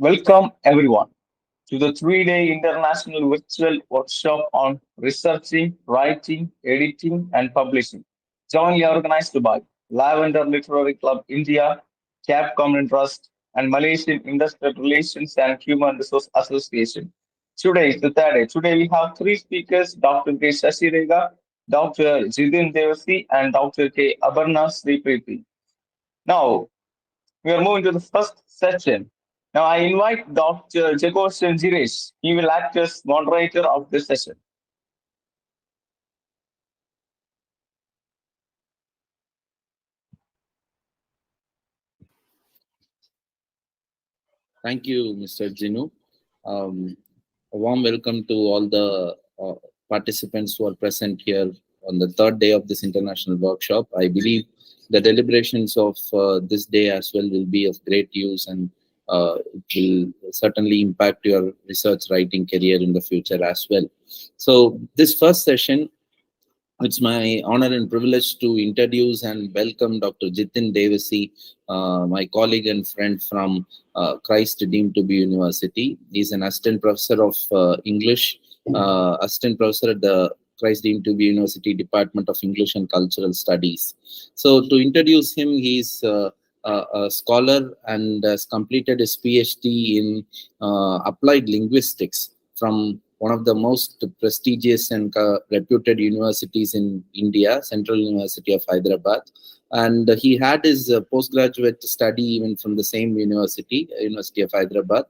Welcome everyone to the 3-day international virtual workshop on researching, writing, editing, and publishing, jointly organized by Lavender Literary Club India, Cap Common Trust, and Malaysian Industrial Relations and Human Resource Association. Today is the third day. Today we have three speakers, Dr. K. Shashirega, Dr. Jidin Devasi, and Dr. K. Abarna Sripriti. Now, we are moving to the first session. Now, I invite Dr. Jagoshan Jiresh. He will act as moderator of this session. Thank you, Mr. Jinu. A warm welcome to all the participants who are present here on the third day of this international workshop. I believe the deliberations of this day as well will be of great use, and it will certainly impact your research writing career in the future as well. So this first session, it's my honor and privilege to introduce and welcome Dr. Jithin Devasi, my colleague and friend from Christ Deemed to be University. He's an assistant professor of English, assistant professor at the Christ Deemed to be University Department of English and Cultural Studies. So to introduce him, he's a scholar and has completed his PhD in applied linguistics from one of the most prestigious and reputed universities in India, Central University of Hyderabad. And he had his postgraduate study even from the same university, University of Hyderabad.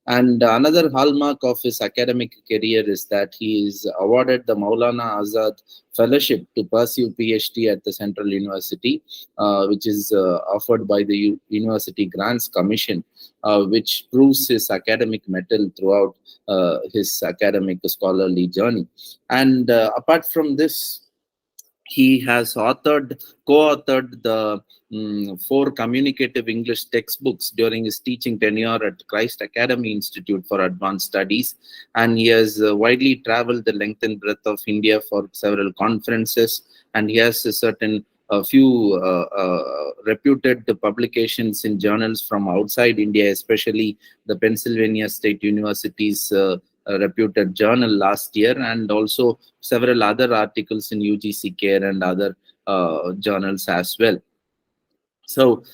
And another hallmark of his academic career is that he is awarded the Maulana Azad Fellowship to pursue PhD at the Central University, which is offered by the University Grants Commission, which proves his academic mettle throughout his academic scholarly journey. And apart from this, he has co-authored the 4 communicative English textbooks during his teaching tenure at Christ Academy Institute for Advanced Studies, and he has widely traveled the length and breadth of India for several conferences, and he has a few reputed publications in journals from outside India, especially the Pennsylvania State University's a reputed journal last year, and also several other articles in UGC Care and other journals as well. So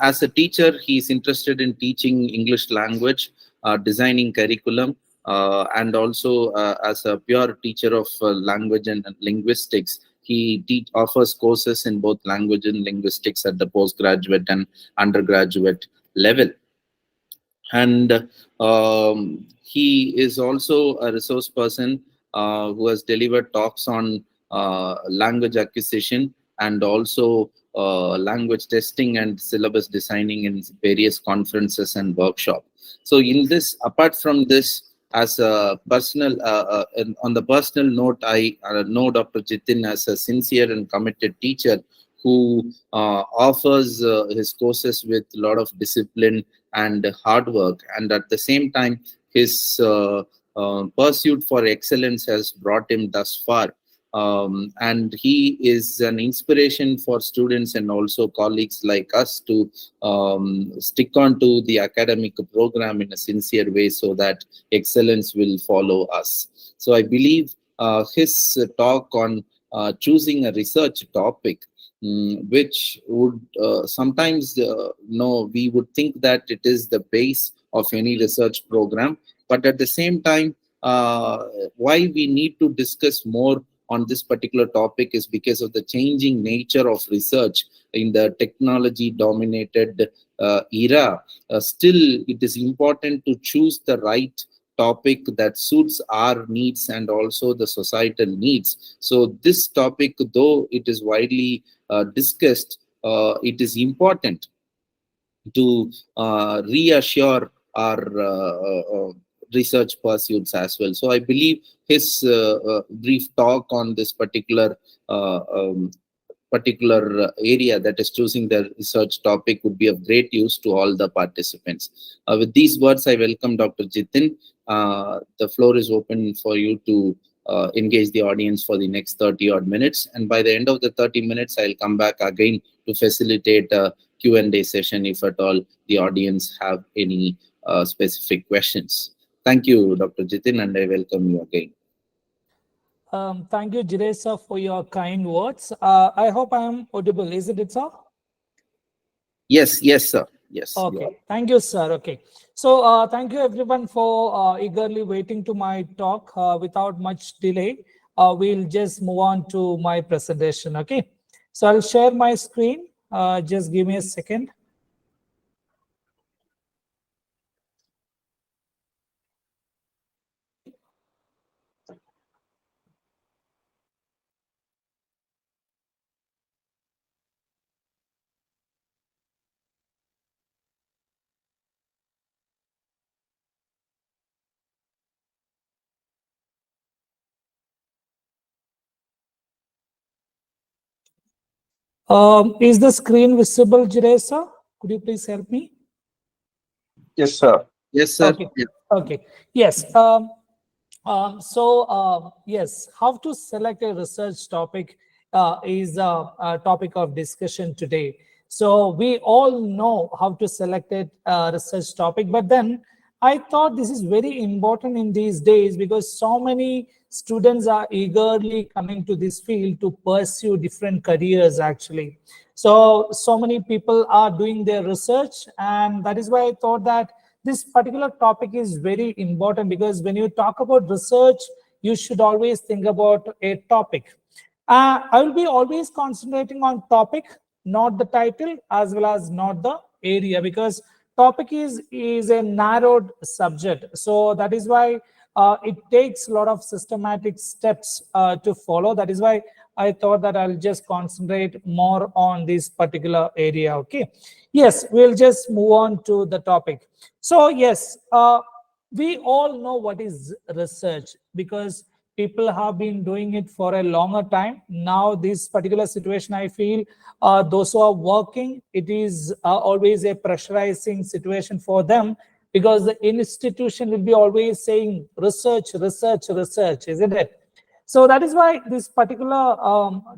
as a teacher, he's interested in teaching English language, designing curriculum, and also as a pure teacher of language and linguistics. He offers courses in both language and linguistics at the postgraduate and undergraduate level. And he is also a resource person who has delivered talks on language acquisition and also language testing and syllabus designing in various conferences and workshops. So in this, apart from this, as a personal, on the personal note, I know Dr. Jithin as a sincere and committed teacher who offers his courses with a lot of discipline and hard work, and at the same time his pursuit for excellence has brought him thus far, and he is an inspiration for students and also colleagues like us to stick on to the academic program in a sincere way so that excellence will follow us. So I believe his talk on choosing a research topic, which would sometimes we would think that it is the base of any research program, but at the same time why we need to discuss more on this particular topic is because of the changing nature of research in the technology dominated era. Still it is important to choose the right topic that suits our needs and also the societal needs. So this topic, though it is widely discussed, it is important to reassure our research pursuits as well. So I believe his brief talk on this particular area, that is choosing the research topic, would be of great use to all the participants. With these words, I welcome Dr. Jithin. The floor is open for you to engage the audience for the next 30 odd minutes, and by the end of the 30 minutes I'll come back again to facilitate Q&A session if at all the audience have any specific questions. Thank you, Dr. Jitin, and I welcome you again. Thank you, Jiresa, for your kind words. I hope I am audible. Is it, sir? Yes, sir. Yes. Okay. Thank you, sir. Okay. So thank you, everyone, for eagerly waiting to my talk. Without much delay, we'll just move on to my presentation. Okay. So I'll share my screen. Just give me a second. Is the screen visible, Jiresa? Could you please help me? Yes, sir. Yes, sir. Okay. Okay. Yes. Yes, how to select a research topic is a topic of discussion today. So we all know how to select a research topic, but then I thought this is very important in these days because so many students are eagerly coming to this field to pursue different careers actually. So many people are doing their research, and that is why I thought that this particular topic is very important because when you talk about research, you should always think about a topic. I will be always concentrating on topic, not the title, as well as not the area, because topic is a narrowed subject. So that is why it takes a lot of systematic steps to follow. That is why I thought that I'll just concentrate more on this particular area. Okay. Yes, we'll just move on to the topic. So yes, we all know what is research because people have been doing it for a longer time. Now, this particular situation, I feel those who are working, it is always a pressurizing situation for them because the institution will be always saying research, research, research, isn't it? So that is why this particular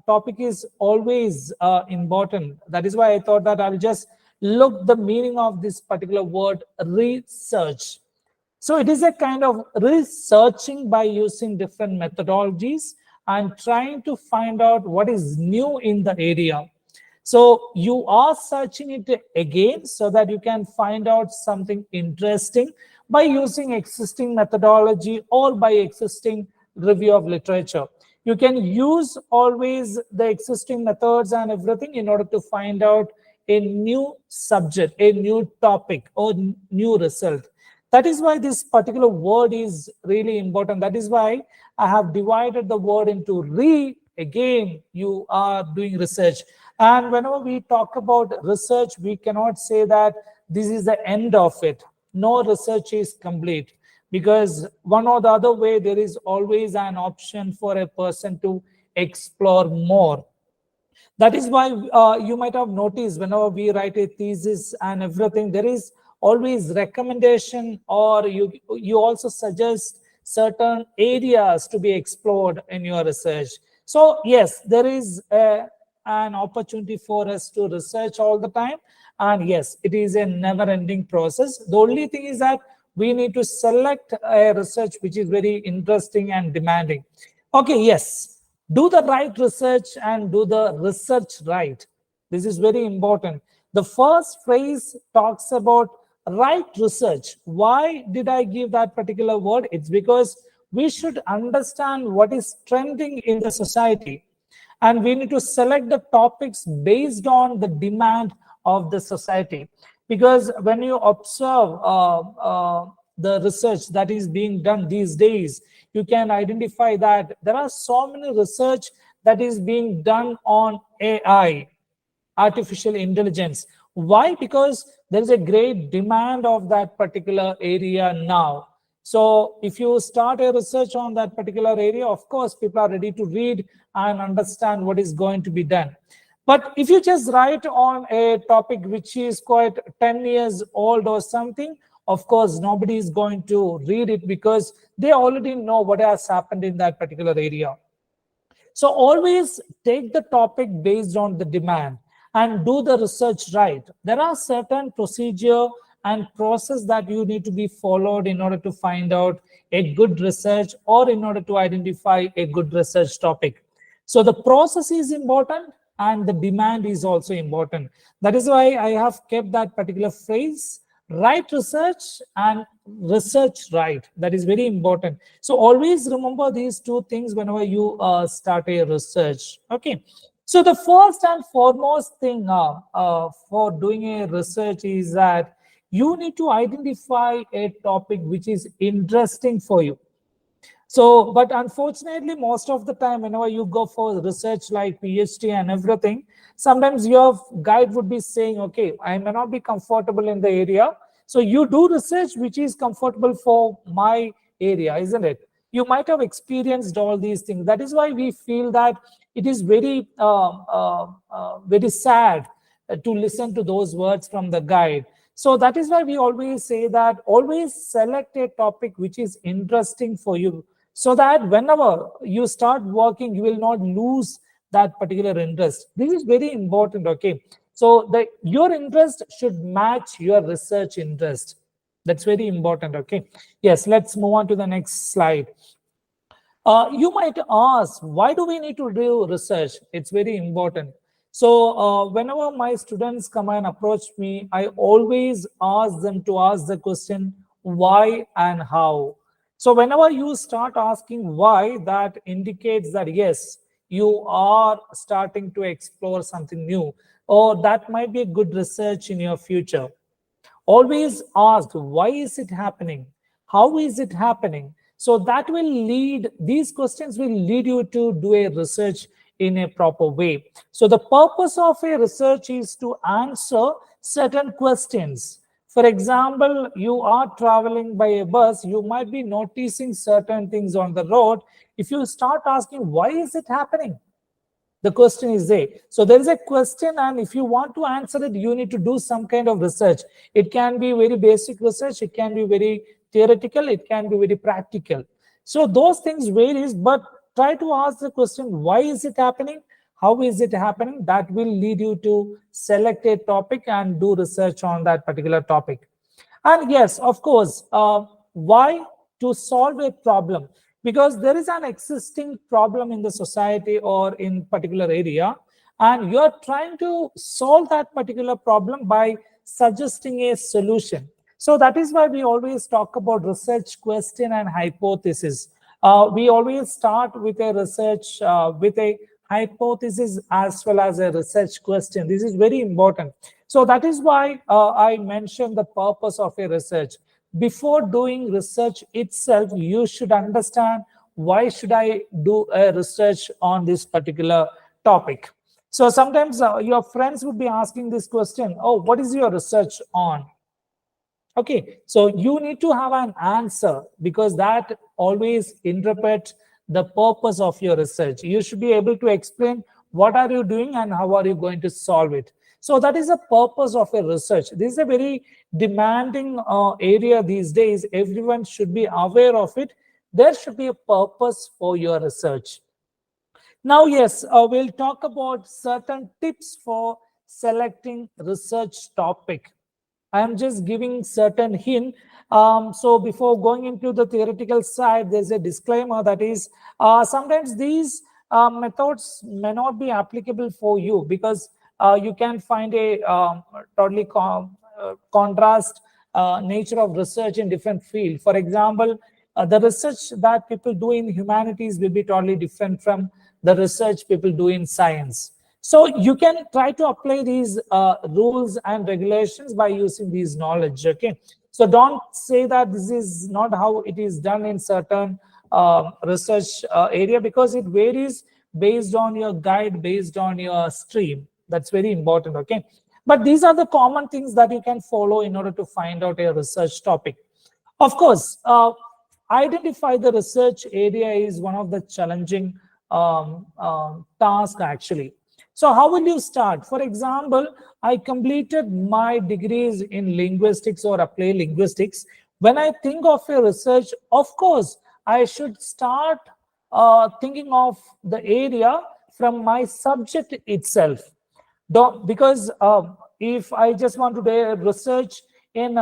topic is always important. That is why I thought that I'll just look the meaning of this particular word research. So it is a kind of researching by using different methodologies and trying to find out what is new in the area. So you are searching it again so that you can find out something interesting by using existing methodology or by existing review of literature. You can use always the existing methods and everything in order to find out a new subject, a new topic, or new result. That is why this particular word is really important. That is why I have divided the word into re. Again, you are doing research. And whenever we talk about research, we cannot say that this is the end of it. No research is complete because one or the other way, there is always an option for a person to explore more. That is why you might have noticed whenever we write a thesis and everything, there is always recommendation, or you also suggest certain areas to be explored in your research. So yes, there is an opportunity for us to research all the time. And yes, it is a never-ending process. The only thing is that we need to select a research which is very interesting and demanding. Okay, yes. Do the right research and do the research right. This is very important. The first phrase talks about right research. Why did I give that particular word? It's because we should understand what is trending in the society. And we need to select the topics based on the demand of the society. Because when you observe the research that is being done these days, you can identify that there are so many research that is being done on AI, artificial intelligence. Why? Because there is a great demand of that particular area now. So if you start a research on that particular area, of course, people are ready to read and understand what is going to be done. But if you just write on a topic which is quite 10 years old or something, of course, nobody is going to read it because they already know what has happened in that particular area. So always take the topic based on the demand. and do the research right. There are certain procedure and process that you need to be followed in order to find out a good research or in order to identify a good research topic. So the process is important and the demand is also important. That is why I have kept that particular phrase, right research and research right. That is very important. So always remember these two things whenever you start a research. Okay. So the first and foremost thing for doing a research is that you need to identify a topic which is interesting for you. So, but unfortunately, most of the time, whenever you go for research like PhD and everything, sometimes your guide would be saying, okay, I may not be comfortable in the area. So you do research which is comfortable for my area, isn't it? You might have experienced all these things. That is why we feel that it is very sad to listen to those words from the guide. So that is why we always say that always select a topic which is interesting for you, so that whenever you start working, you will not lose that particular interest. This is very important, okay? So your interest should match your research interest. That's very important, okay? Yes, let's move on to the next slide. You might ask, why do we need to do research? It's very important. So whenever my students come and approach me, I always ask them to ask the question, why and how? So whenever you start asking why, that indicates that yes, you are starting to explore something new, or that might be a good research in your future. Always ask, why is it happening? How is it happening? So that will lead, these questions will lead you to do a research in a proper way. So the purpose of a research is to answer certain questions. For example, you are traveling by a bus, you might be noticing certain things on the road. If you start asking, why is it happening? The question is there. So there is a question, and if you want to answer it, you need to do some kind of research. It can be very basic research, it can be very theoretical, it can be very practical. So those things varies, but try to ask the question, why is it happening? How is it happening? That will lead you to select a topic and do research on that particular topic. And yes, of course, why? To solve a problem, because there is an existing problem in the society or in particular area, and you are trying to solve that particular problem by suggesting a solution. So that is why we always talk about research question and hypothesis. We always start with a research with a hypothesis as well as a research question. This is very important. So that is why I mentioned the purpose of a research. Before doing research itself, you should understand, why should I do a research on this particular topic? So sometimes your friends would be asking this question, oh, what is your research on? Okay, so you need to have an answer, because that always interprets the purpose of your research. You should be able to explain what are you doing and how are you going to solve it. So that is the purpose of a research. This is a very demanding area these days. Everyone should be aware of it. There should be a purpose for your research. Now, yes, we'll talk about certain tips for selecting research topic. I am just giving certain hint. So before going into the theoretical side, there's a disclaimer that is, sometimes these methods may not be applicable for you, because you can find a totally contrast nature of research in different fields. For example, the research that people do in humanities will be totally different from the research people do in science. So you can try to apply these rules and regulations by using these knowledge, okay? So don't say that this is not how it is done in certain research area, because it varies based on your guide, based on your stream. That's very important, okay? But these are the common things that you can follow in order to find out a research topic. Of course, identify the research area is one of the challenging tasks actually. So how will you start? For example, I completed my degrees in linguistics or applied linguistics. When I think of a research, of course, I should start thinking of the area from my subject itself. don't, because if I just want to do research in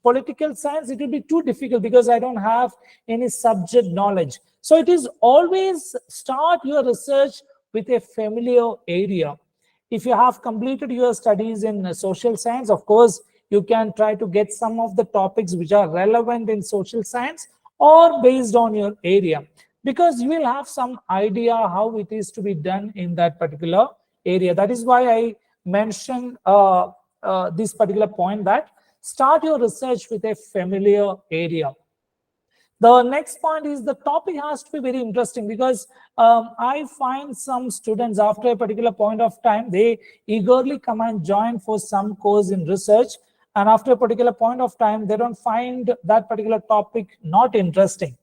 political science, it will be too difficult because I don't have any subject knowledge. So it is always start your research with a familiar area. If you have completed your studies in social science, of course, you can try to get some of the topics which are relevant in social science or based on your area, because you will have some idea how it is to be done in that particular area. That is why I mentioned this particular point, that start your research with a familiar area. The next point is the topic has to be very interesting, because I find some students after a particular point of time, they eagerly come and join for some course in research. And after a particular point of time, they don't find that particular topic not interesting.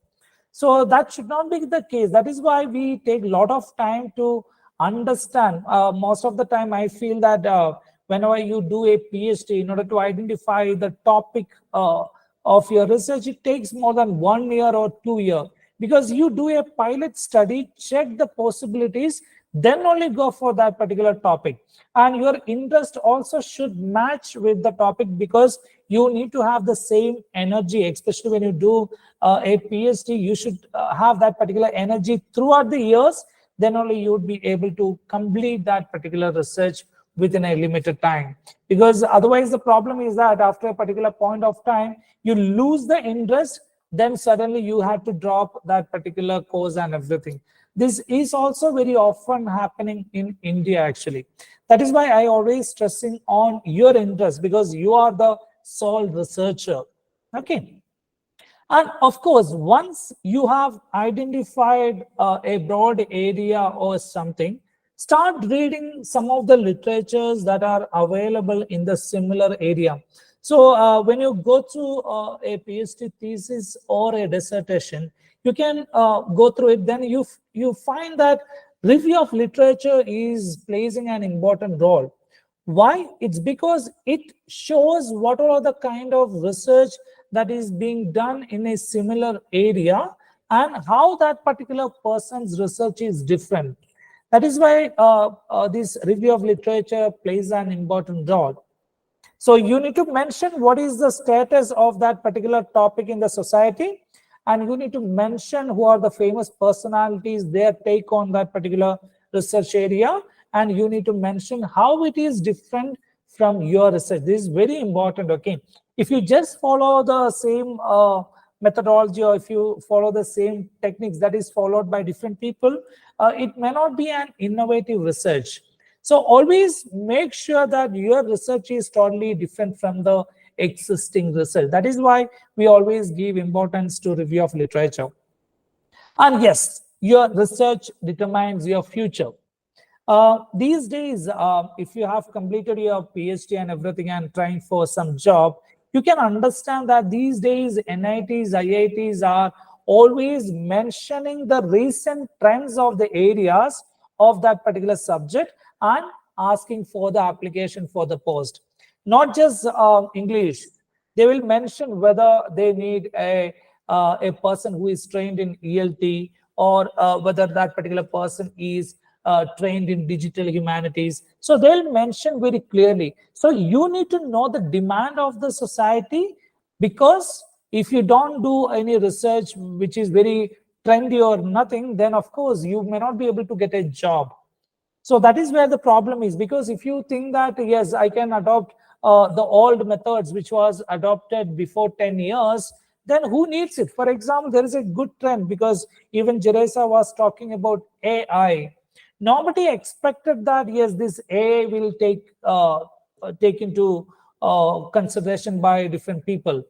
So that should not be the case. That is why we take a lot of time to understand. Most of the time, I feel that whenever you do a PhD, in order to identify the topic of your research, it takes more than 1 year or 2 years, because you do a pilot study, check the possibilities, then only go for that particular topic. And your interest also should match with the topic, because you need to have the same energy, especially when you do a PhD. You should have that particular energy throughout the years, then only you would be able to complete that particular research within a limited time. Because otherwise the problem is that after a particular point of time, you lose the interest, then suddenly you have to drop that particular course and everything. This is also very often happening in India, actually. That is why I always stressing on your interest, because you are the sole researcher. Okay. And of course, once you have identified a broad area or something, start reading some of the literatures that are available in the similar area. So when you go through a PhD thesis or a dissertation, you can go through it. Then you find that review of literature is placing an important role. Why? It's because it shows what are the kind of research that is being done in a similar area and how that particular person's research is different. That is why this review of literature plays an important role. So you need to mention what is the status of that particular topic in the society, and you need to mention who are the famous personalities, their take on that particular research area, and you need to mention how it is different from your research. This is very important, okay? If you just follow the same methodology, or if you follow the same techniques that is followed by different people, it may not be an innovative research. So always make sure that your research is totally different from the existing research. That is why we always give importance to review of literature. And yes, your research determines your future. These days, if you have completed your PhD and everything and trying for some job, you can understand that these days NITs, IITs are always mentioning the recent trends of the areas of that particular subject and asking for the application for the post. Not just English, they will mention whether they need a person who is trained in ELT, or whether that particular person is trained in digital humanities. So they'll mention very clearly. So you need to know the demand of the society, because if you don't do any research which is very trendy or nothing, then of course you may not be able to get a job. So that is where the problem is, because if you think that, yes, I can adopt the old methods which was adopted before 10 years, then who needs it? For example, there is a good trend, because even Jeresa was talking about AI. Nobody expected that, yes, this AI will take into consideration by different people.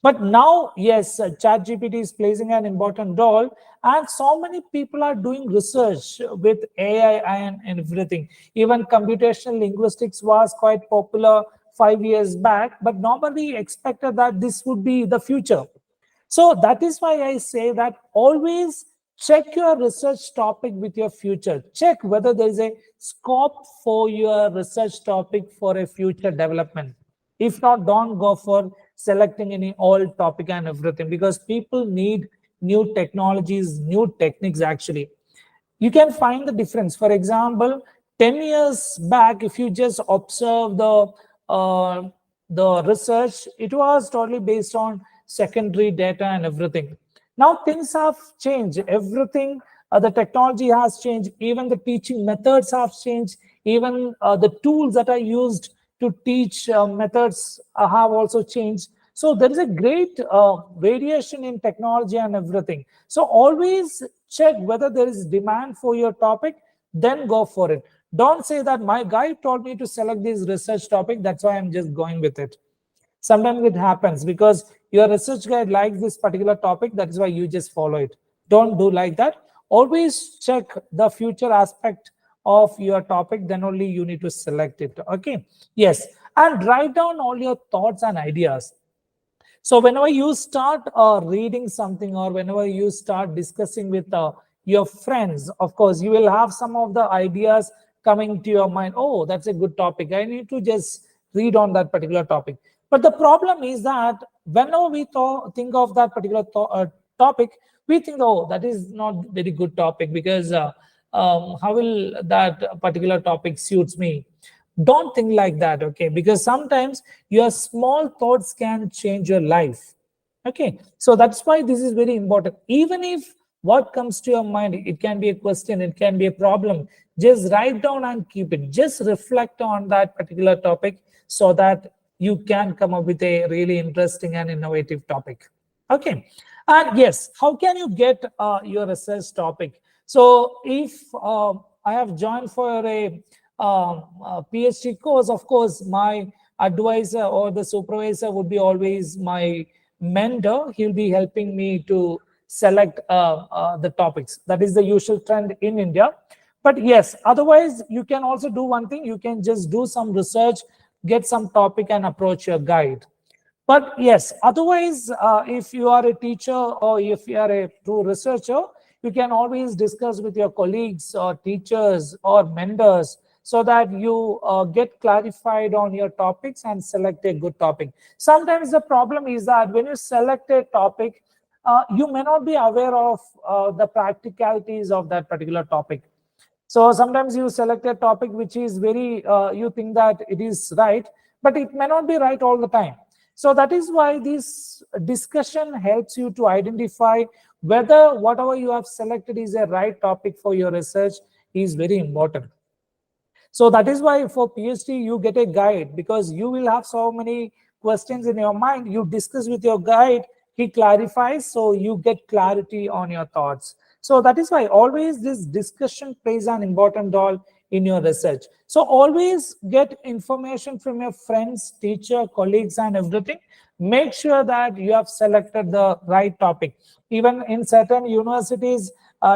But now, yes, ChatGPT is playing an important role, and so many people are doing research with AI and everything. Even computational linguistics was quite popular 5 years back, but nobody expected that this would be the future. So that is why I say that always check your research topic with your future. Check whether there is a scope for your research topic for a future development. If not, don't go for selecting any old topic and everything, because people need new technologies, new techniques. Actually, you can find the difference. For example, 10 years back, if you just observe the research, it was totally based on secondary data and everything. Now things have changed. Everything, the technology has changed. Even the teaching methods have changed. Even the tools that are used to teach methods have also changed. So there is a great variation in technology and everything. So always check whether there is demand for your topic, then go for it. Don't say that my guide told me to select this research topic, that's why I'm just going with it. Sometimes it happens because your research guide likes this particular topic, that is why you just follow it. Don't do like that. Always check the future aspect of your topic, then only you need to select it. Okay, yes, and write down all your thoughts and ideas. So whenever you start reading something, or whenever you start discussing with your friends, of course, you will have some of the ideas coming to your mind. Oh, that's a good topic. I need to just read on that particular topic. But the problem is that whenever we think of that particular topic, we think, oh, that is not very good topic, because how will that particular topic suits me? Don't think like that, okay? Because sometimes your small thoughts can change your life. Okay, so that's why this is very important. Even if what comes to your mind, it can be a question, it can be a problem, just write down and keep it. Just reflect on that particular topic so that you can come up with a really interesting and innovative topic. Okay, and yes, how can you get your research topic? So if I have joined for a PhD course, of course, my advisor or the supervisor would be always my mentor. He'll be helping me to select the topics. That is the usual trend in India. But yes, otherwise, you can also do one thing. You can just do some research, get some topic and approach your guide. But yes, otherwise, if you are a teacher or if you are a true researcher, you can always discuss with your colleagues or teachers or mentors so that you get clarified on your topics and select a good topic. Sometimes the problem is that when you select a topic, you may not be aware of the practicalities of that particular topic. So sometimes you select a topic which is very, you think that it is right, but it may not be right all the time. So that is why this discussion helps you to identify whether whatever you have selected is a right topic for your research is very important. So that is why for PhD, you get a guide, because you will have so many questions in your mind. You discuss with your guide, he clarifies, so you get clarity on your thoughts. So that is why always this discussion plays an important role in your research. So always get information from your friends, teacher, colleagues, and everything. Make sure that you have selected the right topic. Even in certain universities,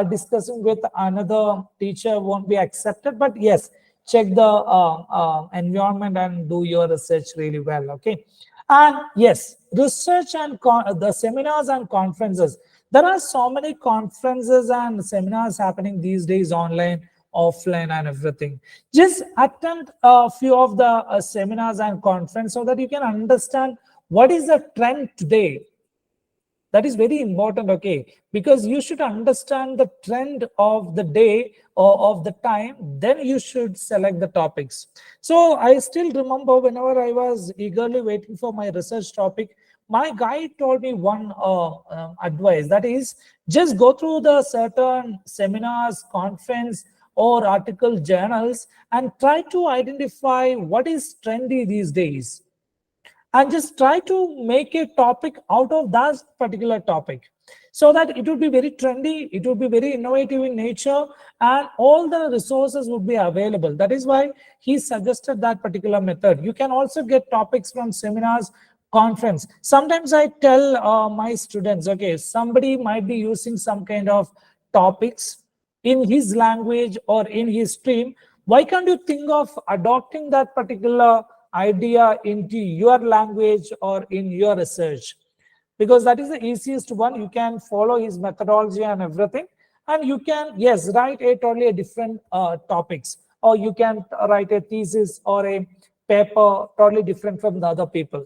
discussing with another teacher won't be accepted. But yes, check the environment and do your research really well. Okay, and yes, research and the seminars and conferences. There are so many conferences and seminars happening these days, online, offline, and everything. Just attend a few of the seminars and conference so that you can understand what is the trend today. That is very important, okay? Because you should understand the trend of the day or of the time, then you should select the topics. So I still remember whenever I was eagerly waiting for my research topic, my guide told me one advice, that is, just go through the certain seminars, conference, or article journals and try to identify what is trendy these days, and just try to make a topic out of that particular topic, so that it would be very trendy, it would be very innovative in nature, and all the resources would be available. That is why he suggested that particular method. You can also get topics from seminars, conference. Sometimes I tell my students, okay, somebody might be using some kind of topics in his language or in his stream. Why can't you think of adopting that particular idea into your language or in your research? Because that is the easiest one. You can follow his methodology and everything, and you can, yes, write a totally different topics, or you can write a thesis or a paper totally different from the other people.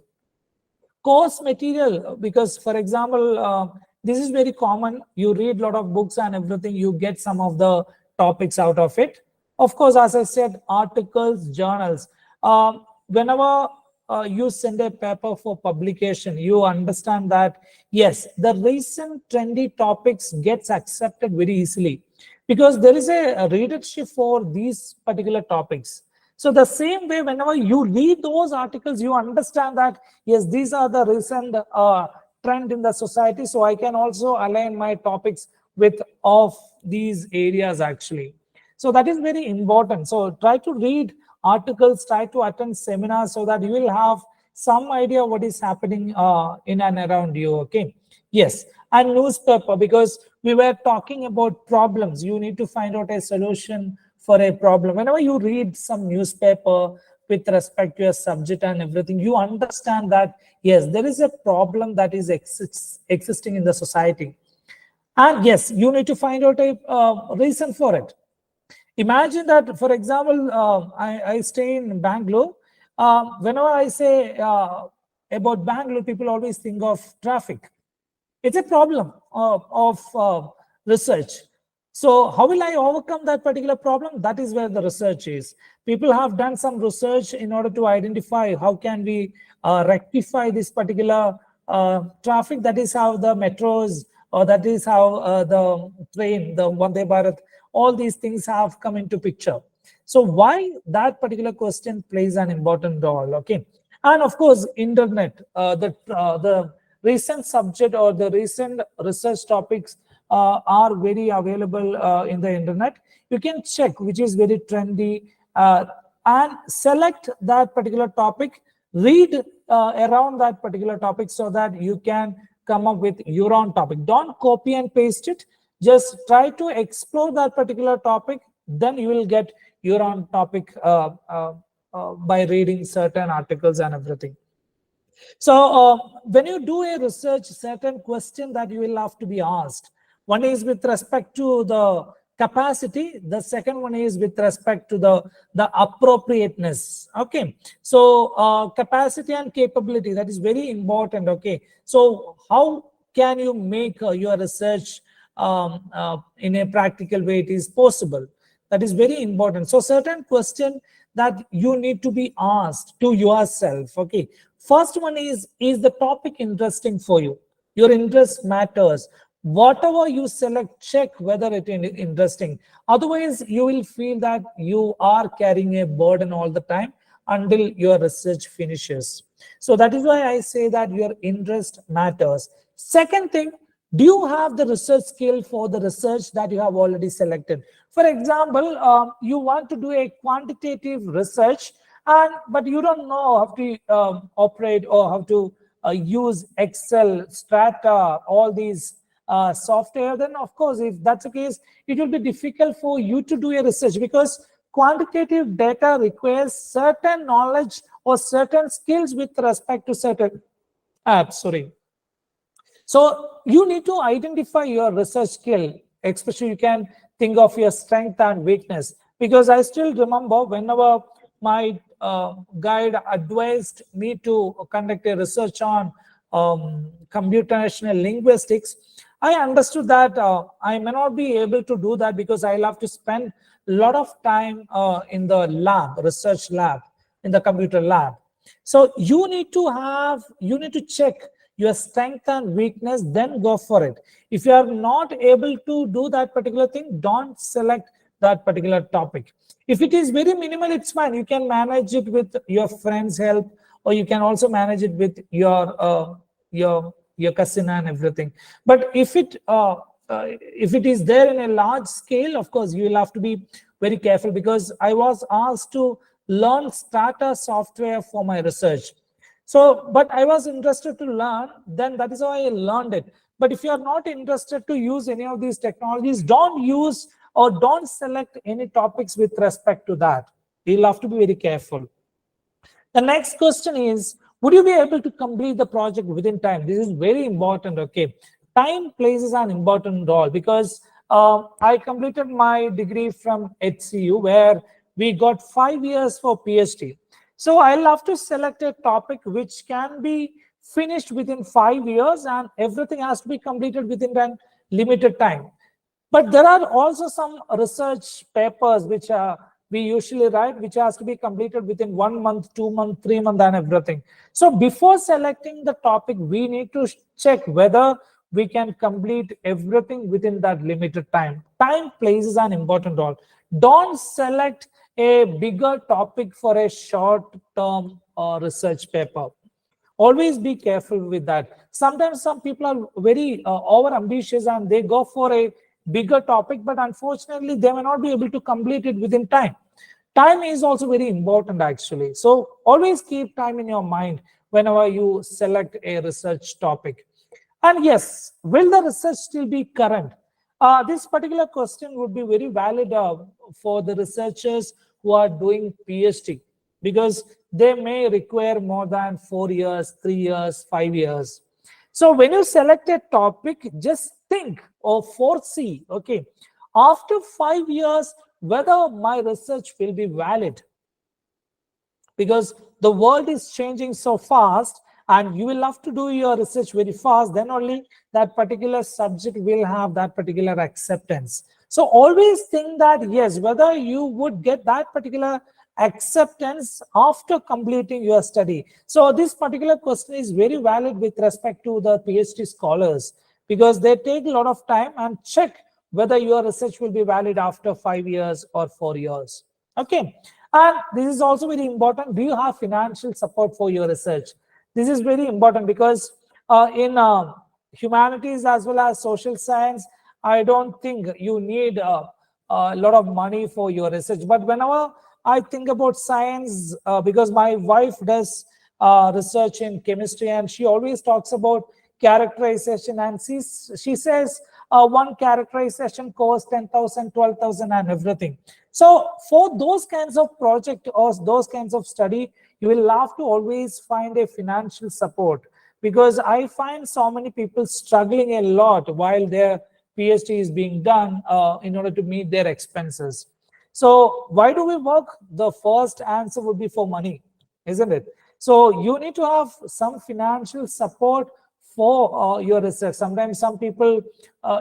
Course material, because for example, this is very common. You read a lot of books and everything, you get some of the topics out of it. Of course, as I said, articles, journals. Whenever you send a paper for publication, you understand that, yes, the recent trendy topics gets accepted very easily because there is a readership for these particular topics. So the same way, whenever you read those articles, you understand that, yes, these are the recent trend in the society. So I can also align my topics with of these areas actually. So that is very important. So try to read articles, try to attend seminars so that you will have some idea what is happening in and around you. Okay. Yes. And newspaper, because we were talking about problems. You need to find out a solution for a problem. Whenever you read some newspaper with respect to your subject and everything, you understand that, yes, there is a problem that is existing in the society. And yes, you need to find out a reason for it. Imagine that, for example, I stay in Bangalore. Whenever I say about Bangalore, people always think of traffic. It's a problem of research. So how will I overcome that particular problem? That is where the research is. People have done some research in order to identify how can we rectify this particular traffic. That is how the metros, or that is how the train, the Vande Bharat, all these things have come into picture. So why that particular question plays an important role, okay? And of course, internet, the recent subject or the recent research topics are very available in the internet. You can check which is very trendy and select that particular topic, read around that particular topic so that you can come up with your own topic. Don't copy and paste it. Just try to explore that particular topic. Then you will get your own topic by reading certain articles and everything. So when you do a research, certain question that you will have to be asked. One is with respect to the capacity. The second one is with respect to the appropriateness. Okay. So capacity and capability, that is very important. Okay. So how can you make your research in a practical way? It is possible. That is very important. So certain question that you need to be asked to yourself. Okay. First one is the topic interesting for you? Your interest matters. Whatever you select, check whether it is interesting. Otherwise, you will feel that you are carrying a burden all the time until your research finishes. So that is why I say that your interest matters. Second thing, do you have the research skill for the research that you have already selected? For example, you want to do a quantitative research, but you don't know how to operate or how to use Excel, Strata, all these software. Then of course, if that's the case, it will be difficult for you to do a research, because quantitative data requires certain knowledge or certain skills with respect to certain apps. Sorry. So you need to identify your research skill, especially you can think of your strength and weakness. Because I still remember whenever my guide advised me to conduct a research on computational linguistics, I understood that I may not be able to do that because I'll have to spend a lot of time in the lab, research lab, in the computer lab. So you need to check your strength and weakness, then go for it. If you are not able to do that particular thing, don't select that particular topic. If it is very minimal, it's fine. You can manage it with your friend's help, or you can also manage it with your cousin and everything. But if it is there in a large scale, of course, you will have to be very careful, because I was asked to learn Strata software for my research. So, but I was interested to learn, then that is why I learned it. But if you are not interested to use any of these technologies, don't use or don't select any topics with respect to that. You'll have to be very careful. The next question is, would you be able to complete the project within time? This is very important, okay? Time plays an important role, because I completed my degree from HCU, where we got 5 years for PhD. So I'll have to select a topic which can be finished within 5 years, and everything has to be completed within a limited time. But there are also some research papers which we usually write, which has to be completed within 1 month, 2 months, 3 months, and everything. So before selecting the topic, we need to check whether we can complete everything within that limited time. Time plays an important role. Don't select a bigger topic for a short-term research paper. Always be careful with that. Sometimes some people are very over ambitious and they go for a bigger topic, but unfortunately they may not be able to complete it within time. Time is also very important actually. So always keep time in your mind whenever you select a research topic. And yes, will the research still be current? This particular question would be very valid for the researchers who are doing PhD, because they may require more than 4 years, 3 years, 5 years. So when you select a topic, just think or foresee, okay, after 5 years, whether my research will be valid. Because the world is changing so fast and you will have to do your research very fast, then only that particular subject will have that particular acceptance. So always think that, yes, whether you would get that particular acceptance after completing your study. So this particular question is very valid with respect to the PhD scholars, because they take a lot of time and check whether your research will be valid after 5 years or 4 years. Okay. And this is also very important. Do you have financial support for your research? This is very important because in humanities as well as social science, I don't think you need a lot of money for your research. But whenever I think about science, because my wife does research in chemistry, and she always talks about characterization, and she says one characterization costs 10,000, 12,000 and everything. So for those kinds of project or those kinds of study, you will have to always find a financial support, because I find so many people struggling a lot while their PhD is being done in order to meet their expenses. So why do we work? The first answer would be for money, isn't it? So you need to have some financial support for your research. Sometimes some people,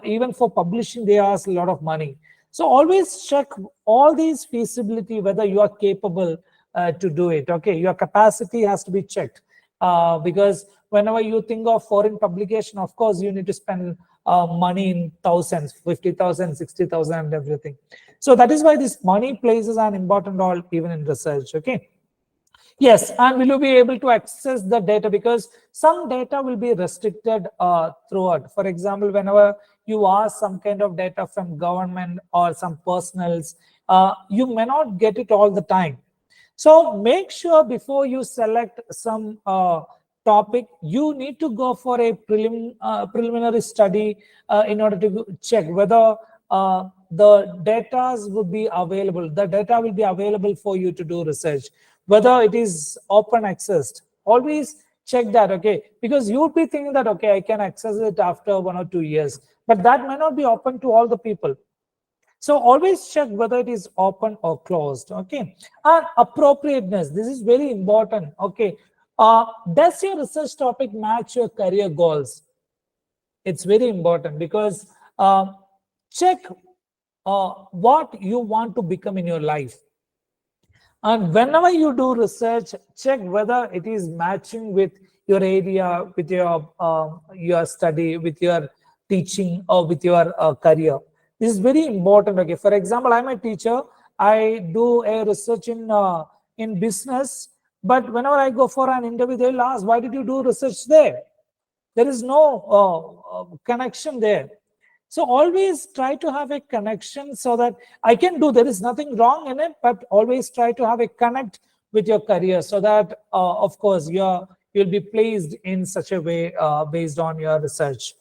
even for publishing, they ask a lot of money. So always check all these feasibility, whether you are capable to do it. Okay, your capacity has to be checked, because whenever you think of foreign publication, of course, you need to spend money in thousands, 50,000, 60,000 and everything. So that is why this money plays an important role even in research. Okay. Yes, and will you be able to access the data? Because some data will be restricted throughout. For example, whenever you ask some kind of data from government or some personals, you may not get it all the time. So make sure before you select some topic, you need to go for a preliminary study in order to check whether the data would be available. The data will be available for you to do research, whether it is open accessed. Always check that, okay? Because you would be thinking that, okay, I can access it after 1 or 2 years, but that may not be open to all the people. So always check whether it is open or closed, okay? And appropriateness, this is very important, okay? Does your research topic match your career goals? It's very important, because check what you want to become in your life. And whenever you do research, check whether it is matching with your area, with your study, with your teaching, or with your career. This is very important. Okay. For example, I'm a teacher. I do a research in business, but whenever I go for an interview, they'll ask, "Why did you do research there?" There is no connection there. So always try to have a connection so that I can do, there is nothing wrong in it, but always try to have a connect with your career so that, of course, you'll be placed in such a way based on your research.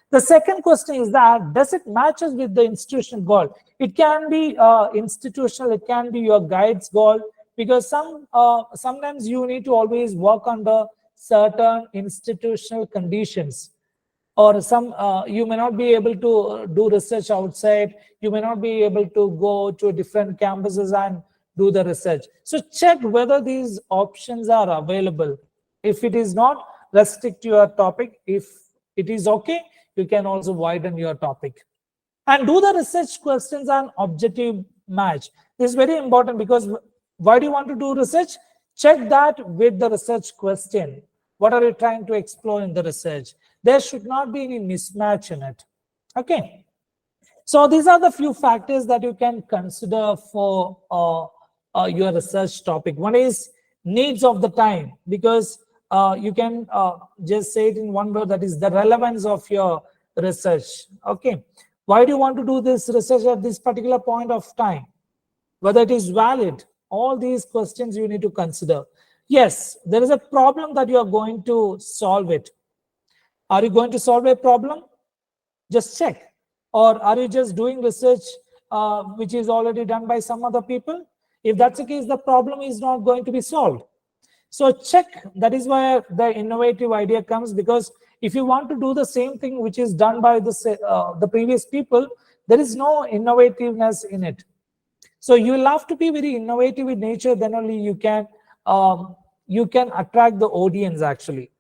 The second question is that, does it matches with the institutional goal? It can be institutional, it can be your guide's goal, because sometimes you need to always work under certain institutional conditions, or some you may not be able to do research outside, you may not be able to go to different campuses and do the research. So check whether these options are available. If it is not, restrict your topic. If it is okay, you can also widen your topic. And do the research questions an objective match? This is very important, because why do you want to do research? Check that with the research question. What are you trying to explore in the research? There should not be any mismatch in it. Okay. So these are the few factors that you can consider for your research topic. One is needs of the time, because you can just say it in one word, that is the relevance of your research. Okay. Why do you want to do this research at this particular point of time? Whether it is valid, all these questions you need to consider. Yes, there is a problem that you are going to solve it. Are you going to solve a problem? Just check. Or are you just doing research which is already done by some other people? If that's the case, the problem is not going to be solved. So check. That is where the innovative idea comes, because if you want to do the same thing which is done by the previous people, there is no innovativeness in it. So you will have to be very innovative in nature, then only you can attract the audience actually.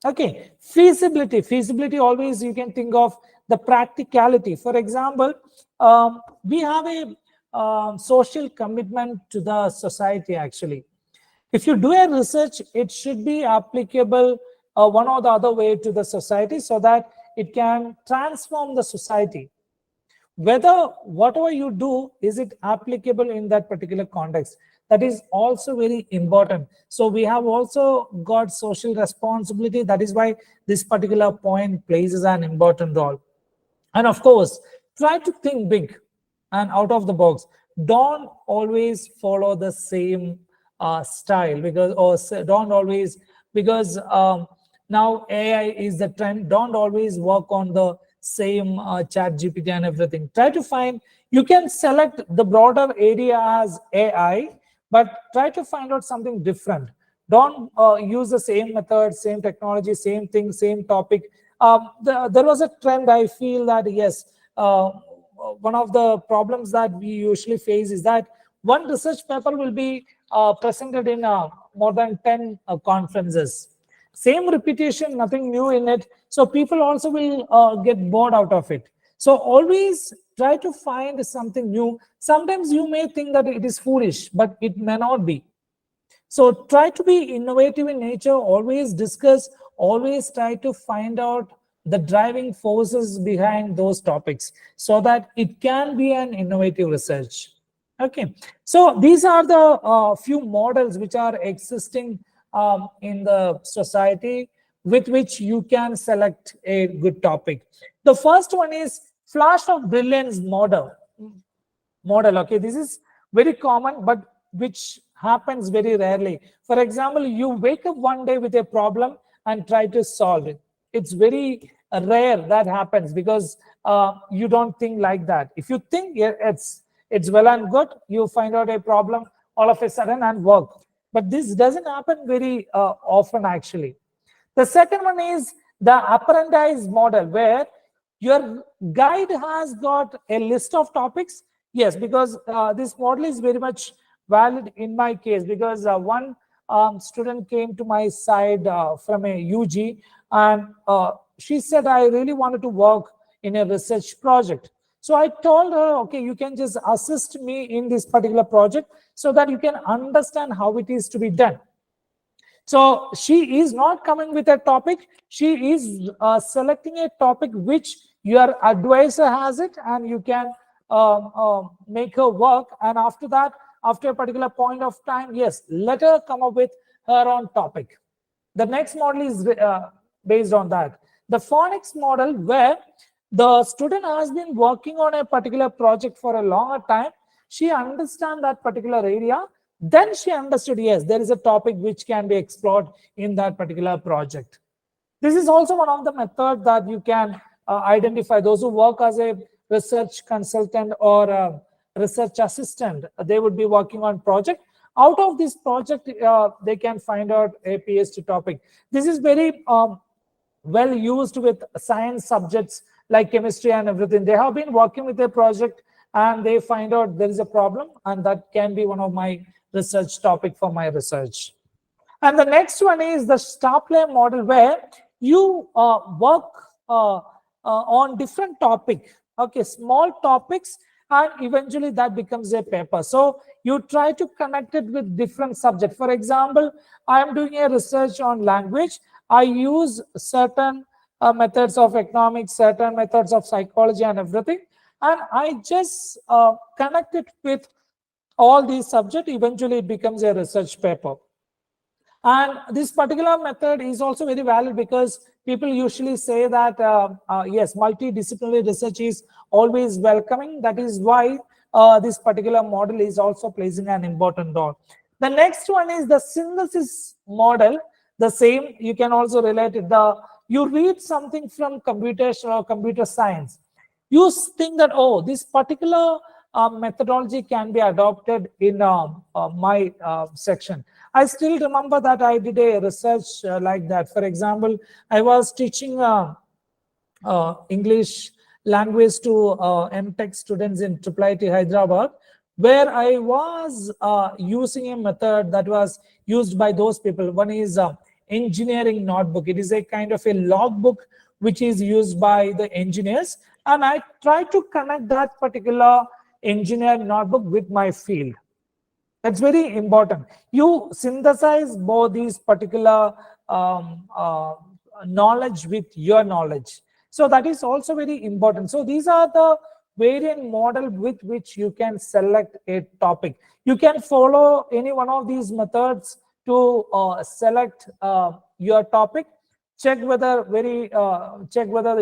Okay, feasibility always you can think of the practicality. For example, we have a social commitment to the society actually. If you do a research, it should be applicable one or the other way to the society, so that it can transform the society. Whether whatever you do, is it applicable in that particular context? That is also very important. So we have also got social responsibility. That is why this particular point plays an important role. And of course, try to think big and out of the box. Don't always follow the same style, because now AI is the trend. Don't always work on the same chat GPT and everything. Try to find, you can select the broader area as AI, but try to find out something different. Don't use the same method, same technology, same thing, same topic. There was a trend, I feel that yes, one of the problems that we usually face is that one research paper will be presented in more than 10 conferences. Same repetition, nothing new in it. So people also will get bored out of it. So always try to find something new. Sometimes you may think that it is foolish, but it may not be. So try to be innovative in nature, always discuss, always try to find out the driving forces behind those topics, so that it can be an innovative research. Okay, so these are the few models which are existing in the society, with which you can select a good topic. The first one is flash of brilliance model. Okay, this is very common, but which happens very rarely. For example, you wake up one day with a problem and try to solve it. It's very rare that happens, because you don't think like that. If you think it's well and good, you find out a problem all of a sudden and work. But this doesn't happen very often actually. The second one is the apprentice model, where your guide has got a list of topics. Yes, because this model is very much valid in my case, because one student came to my side from a UG, and she said, I really wanted to work in a research project. So I told her, okay, you can just assist me in this particular project so that you can understand how it is to be done. So she is not coming with a topic. She is selecting a topic which your advisor has it, and you can make her work. And after that, after a particular point of time, yes, let her come up with her own topic. The next model is based on that. The phonics model, where the student has been working on a particular project for a longer time. She understands that particular area. Then she understood, yes, there is a topic which can be explored in that particular project. This is also one of the methods that you can identify. Those who work as a research consultant or a research assistant, they would be working on project. Out of this project, they can find out a PhD topic. This is very well used with science subjects like chemistry and everything. They have been working with a project and they find out there is a problem, and that can be one of my research topic for my research. And the next one is the star player model, where you work on different topic. Okay, small topics, and eventually that becomes a paper. So you try to connect it with different subjects. For example, I am doing a research on language. I use certain methods of economics, certain methods of psychology and everything, and I just connect it with all these subjects. Eventually it becomes a research paper. And this particular method is also very valid because people usually say that, yes, multidisciplinary research is always welcoming. That is why this particular model is also placing an important role. The next one is the synthesis model. The same, you can also relate it. You read something from computation or computer science. You think that, oh, this particular methodology can be adopted in my section. I still remember that I did a research like that. For example, I was teaching English language to MTech students in IIIT Hyderabad, where I was using a method that was used by those people. One is engineering notebook. It is a kind of a logbook which is used by the engineers, and I try to connect that particular engineer notebook with my field. That's very important. You synthesize both these particular knowledge with your knowledge. So that is also very important. So these are the variant model with which you can select a topic. You can follow any one of these methods to select your topic. Check whether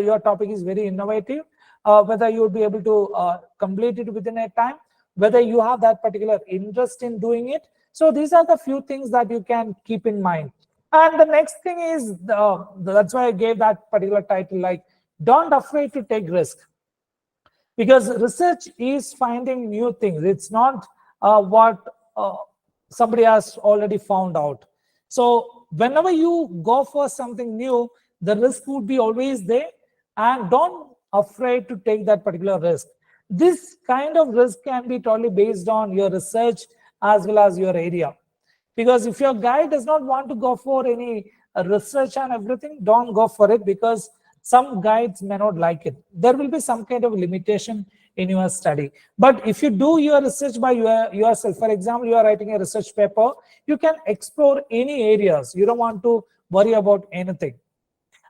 your topic is very innovative, whether you will be able to complete it within a time, whether you have that particular interest in doing it. So these are the few things that you can keep in mind. And the next thing is, that's why I gave that particular title, like, don't afraid to take risk. Because research is finding new things. It's not what somebody has already found out. So whenever you go for something new, the risk would be always there, and don't afraid to take that particular risk. This kind of risk can be totally based on your research as well as your area. Because if your guide does not want to go for any research and everything, don't go for it, because some guides may not like it. There will be some kind of limitation in your study. But if you do your research by yourself, for example, you are writing a research paper, you can explore any areas. You don't want to worry about anything.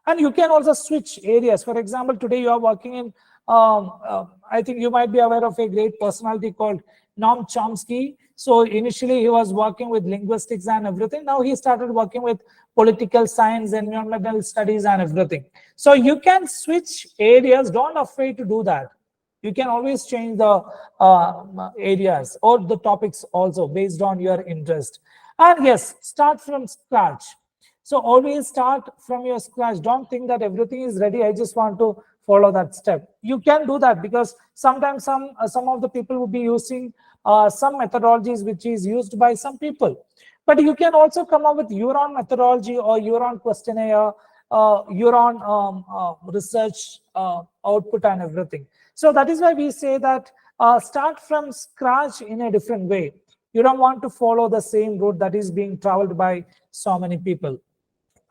And you can also switch areas. For example, today you are working in, I think you might be aware of a great personality called Noam Chomsky. So initially he was working with linguistics and everything. Now he started working with political science, environmental studies and everything. So you can switch areas. Don't afraid to do that. You can always change the areas or the topics also based on your interest. And yes, start from scratch. So always start from your scratch. Don't think that everything is ready. I just want to follow that step. You can do that, because sometimes some of the people will be using some methodologies which is used by some people. But you can also come up with your own methodology or your own questionnaire, your own research output and everything. So that is why we say that start from scratch in a different way. You don't want to follow the same route that is being traveled by so many people.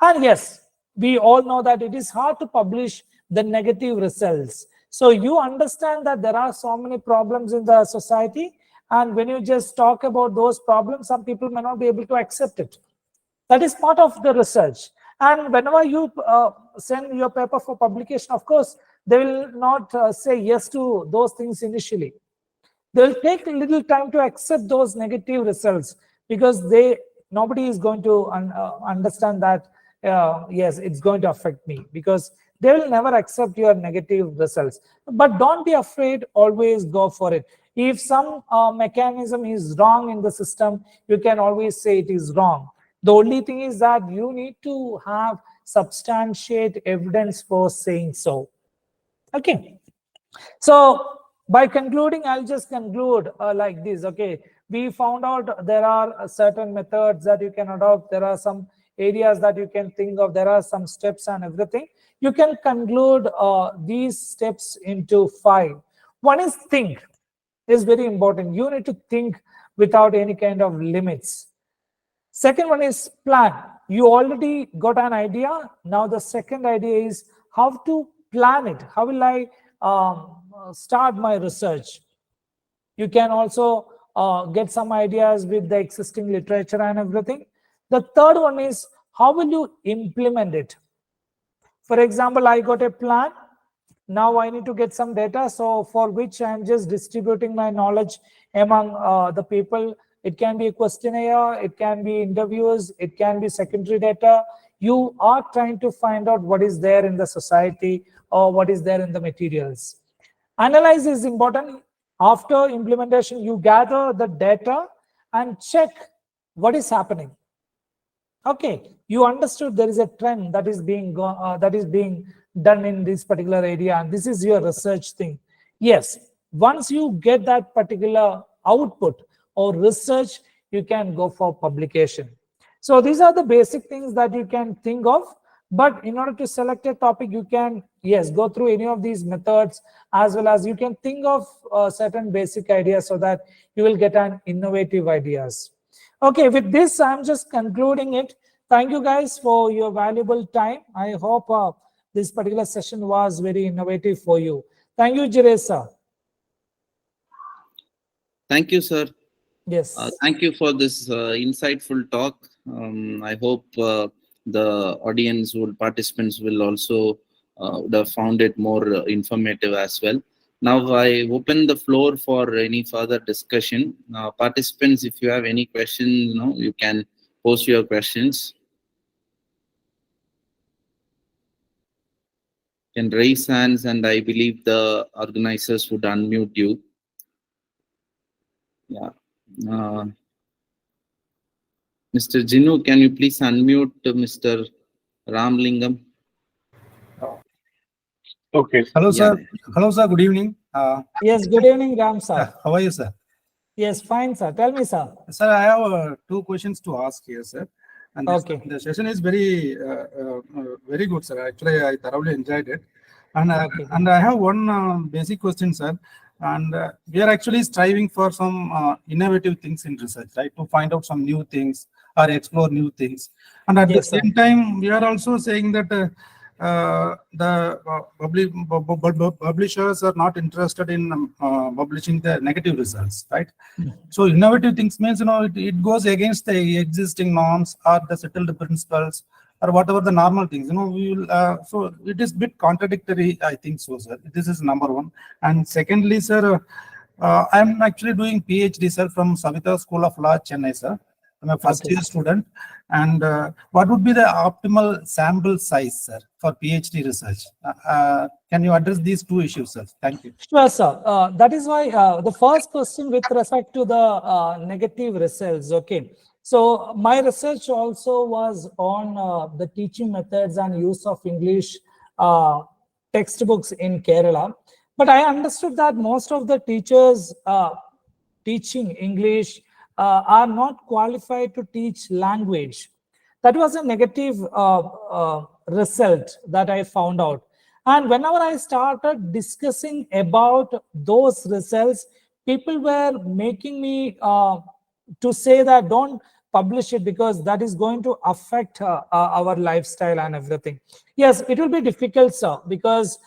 And yes, we all know that it is hard to publish the negative results. So you understand that there are so many problems in the society, and when you just talk about those problems, some people may not be able to accept it. That is part of the research. And whenever you send your paper for publication, of course, they will not say yes to those things initially. They will take a little time to accept those negative results, because nobody is going to understand that, yes, it's going to affect me, because they will never accept your negative results. But don't be afraid, always go for it. If some mechanism is wrong in the system, you can always say it is wrong. The only thing is that you need to have substantiate evidence for saying so. Okay. So by concluding, I'll just conclude like this. Okay, we found out there are certain methods that you can adopt. There are some areas that you can think of. There are some steps and everything. You can conclude these steps into 5. One is think. Is very important. You need to think without any kind of limits. Second one is plan. You already got an idea. Now the second idea is how to plan it. How will I start my research. You can also get some ideas with the existing literature and everything. The third one is, how will you implement it? For example, I got a plan. Now I need to get some data, so for which I'm just distributing my knowledge among the people. It can be a questionnaire, it can be interviews, it can be secondary data. You are trying to find out what is there in the society or what is there in the materials. Analyze is important. After implementation, you gather the data and check what is happening. Okay, you understood there is a trend that is being done in this particular area, and this is your research thing. Yes, once you get that particular output or research, you can go for publication. So these are the basic things that you can think of. But in order to select a topic, you can, yes, go through any of these methods, as well as you can think of certain basic ideas so that you will get an innovative ideas. Okay, with this, I'm just concluding it. Thank you guys for your valuable time. I hope this particular session was very innovative for you. Thank you, Jiresa. Thank you, sir. Yes. Thank you for this insightful talk. I hope the audience, participants will also would have found it more informative as well. Now I open the floor for any further discussion. Participants, if you have any questions, you can post your questions. You can raise hands, and I believe the organizers would unmute you. Yeah. Mr. Jinu, can you please unmute Mr. Ramlingam? Okay. Hello, sir. Hello, sir. Good evening. Yes, good evening, Ram sir. How are you, sir? Yes, fine, sir. Tell me, sir. Sir, I have 2 questions to ask here, sir. And Okay. the session is very good, sir. Actually, I thoroughly enjoyed it. And and I have one basic question, sir. And we are actually striving for some innovative things in research, right? To find out some new things or explore new things. And at the same time, we are also saying that the publishers are not interested in publishing the negative results, right? So innovative things means, it goes against the existing norms or the settled principles or whatever the normal things, we will, so it is a bit contradictory, I think so, sir. This is number one. And secondly, sir, I'm actually doing PhD, sir, from Savita School of Law, Chennai, sir. I'm a first-year student. And what would be the optimal sample size, sir, for PhD research? Can you address these 2 issues, sir? Thank you. Sure, sir. That is why the first question with respect to the negative results, okay. So my research also was on the teaching methods and use of English textbooks in Kerala. But I understood that most of the teachers teaching English are not qualified to teach language. That was a negative result that I found out. And whenever I started discussing about those results, people were making me to say that don't publish it because that is going to affect our lifestyle and everything. Yes, it will be difficult, sir, because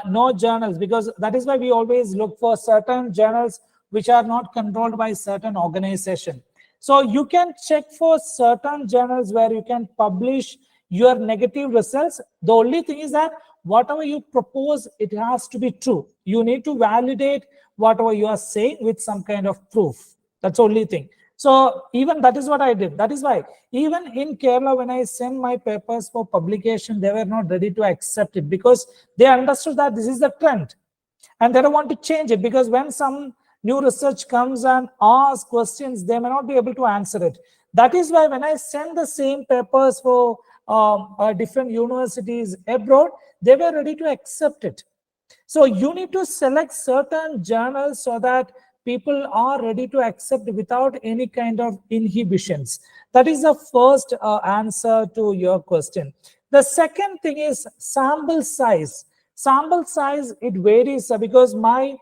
no journals, because that is why we always look for certain journals which are not controlled by certain organization. So you can check for certain journals where you can publish your negative results. The only thing is that whatever you propose, it has to be true. You need to validate whatever you are saying with some kind of proof. That's the only thing. So even that is what I did. That is why even in Kerala, when I sent my papers for publication, they were not ready to accept it because they understood that this is the trend and they don't want to change it, because when some new research comes and asks questions, they may not be able to answer it. That is why when I send the same papers for different universities abroad, they were ready to accept it. So you need to select certain journals so that people are ready to accept without any kind of inhibitions. That is the first answer to your question. The second thing is sample size. Sample size, it varies because my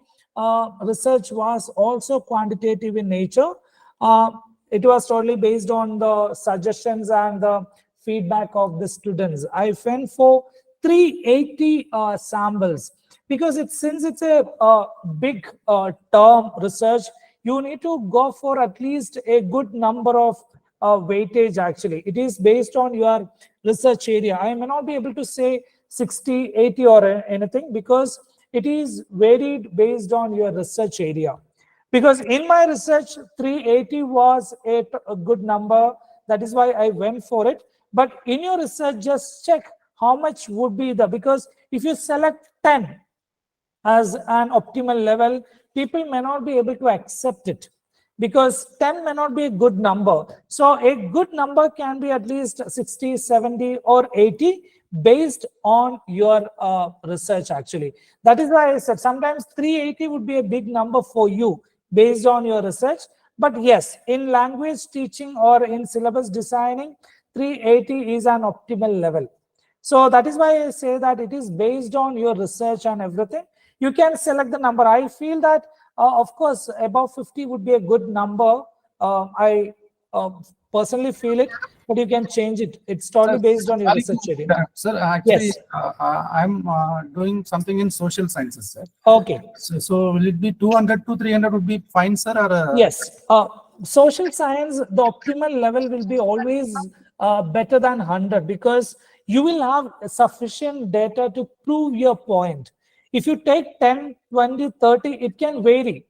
research was also quantitative in nature. It was totally based on the suggestions and the feedback of the students. I went for 380 samples. because since it's a big term research, you need to go for at least a good number of weightage. Actually, it is based on your research area. I may not be able to say 60, 80 or anything, because it is varied based on your research area. Because in my research, 380 was a good number. That is why I went for it. But in your research, just check how much would be because if you select 10 as an optimal level, people may not be able to accept it, because 10 may not be a good number. So a good number can be at least 60, 70 or 80 based on your research actually. That is why I said sometimes 380 would be a big number for you based on your research. But yes, in language teaching or in syllabus designing, 380 is an optimal level. So that is why I say that it is based on your research and everything. You can select the number. I feel that, of course, above 50 would be a good number. I personally feel it, but you can change it. It's totally based on your Sorry research to area. interrupt, sir. Actually, Yes. I'm doing something in social sciences, sir. Okay. So will it be 200 to 300 would be fine, sir? Or Yes. Social science, the optimal level will be always better than 100, because you will have sufficient data to prove your point. If you take 10, 20, 30, it can vary.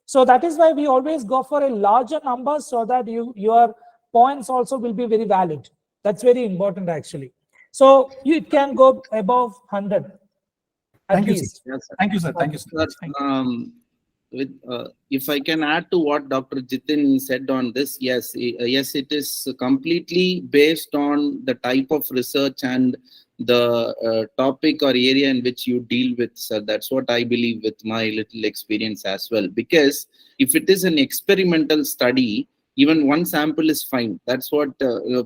So that is why we always go for a larger number, so that your points also will be very valid. That's very important actually. So you can go above 100 at Thank you, sir. least. Yes, sir. Thank you, sir. Thank you, sir. Sir, if I can add to what Dr. Jitin said on this, yes, yes, it is completely based on the type of research and the topic or area in which you deal with, sir. That's what I believe with my little experience as well. Because if it is an experimental study, even one sample is fine. That's what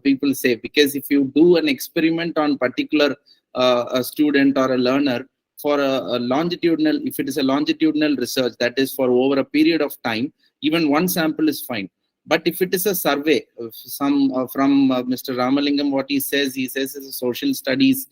people say. Because if you do an experiment on particular a student or a learner, for a longitudinal, if it is a longitudinal research, that is for over a period of time, even one sample is fine. But if it is a survey, from Mr. Ramalingam, what he says it's a social studies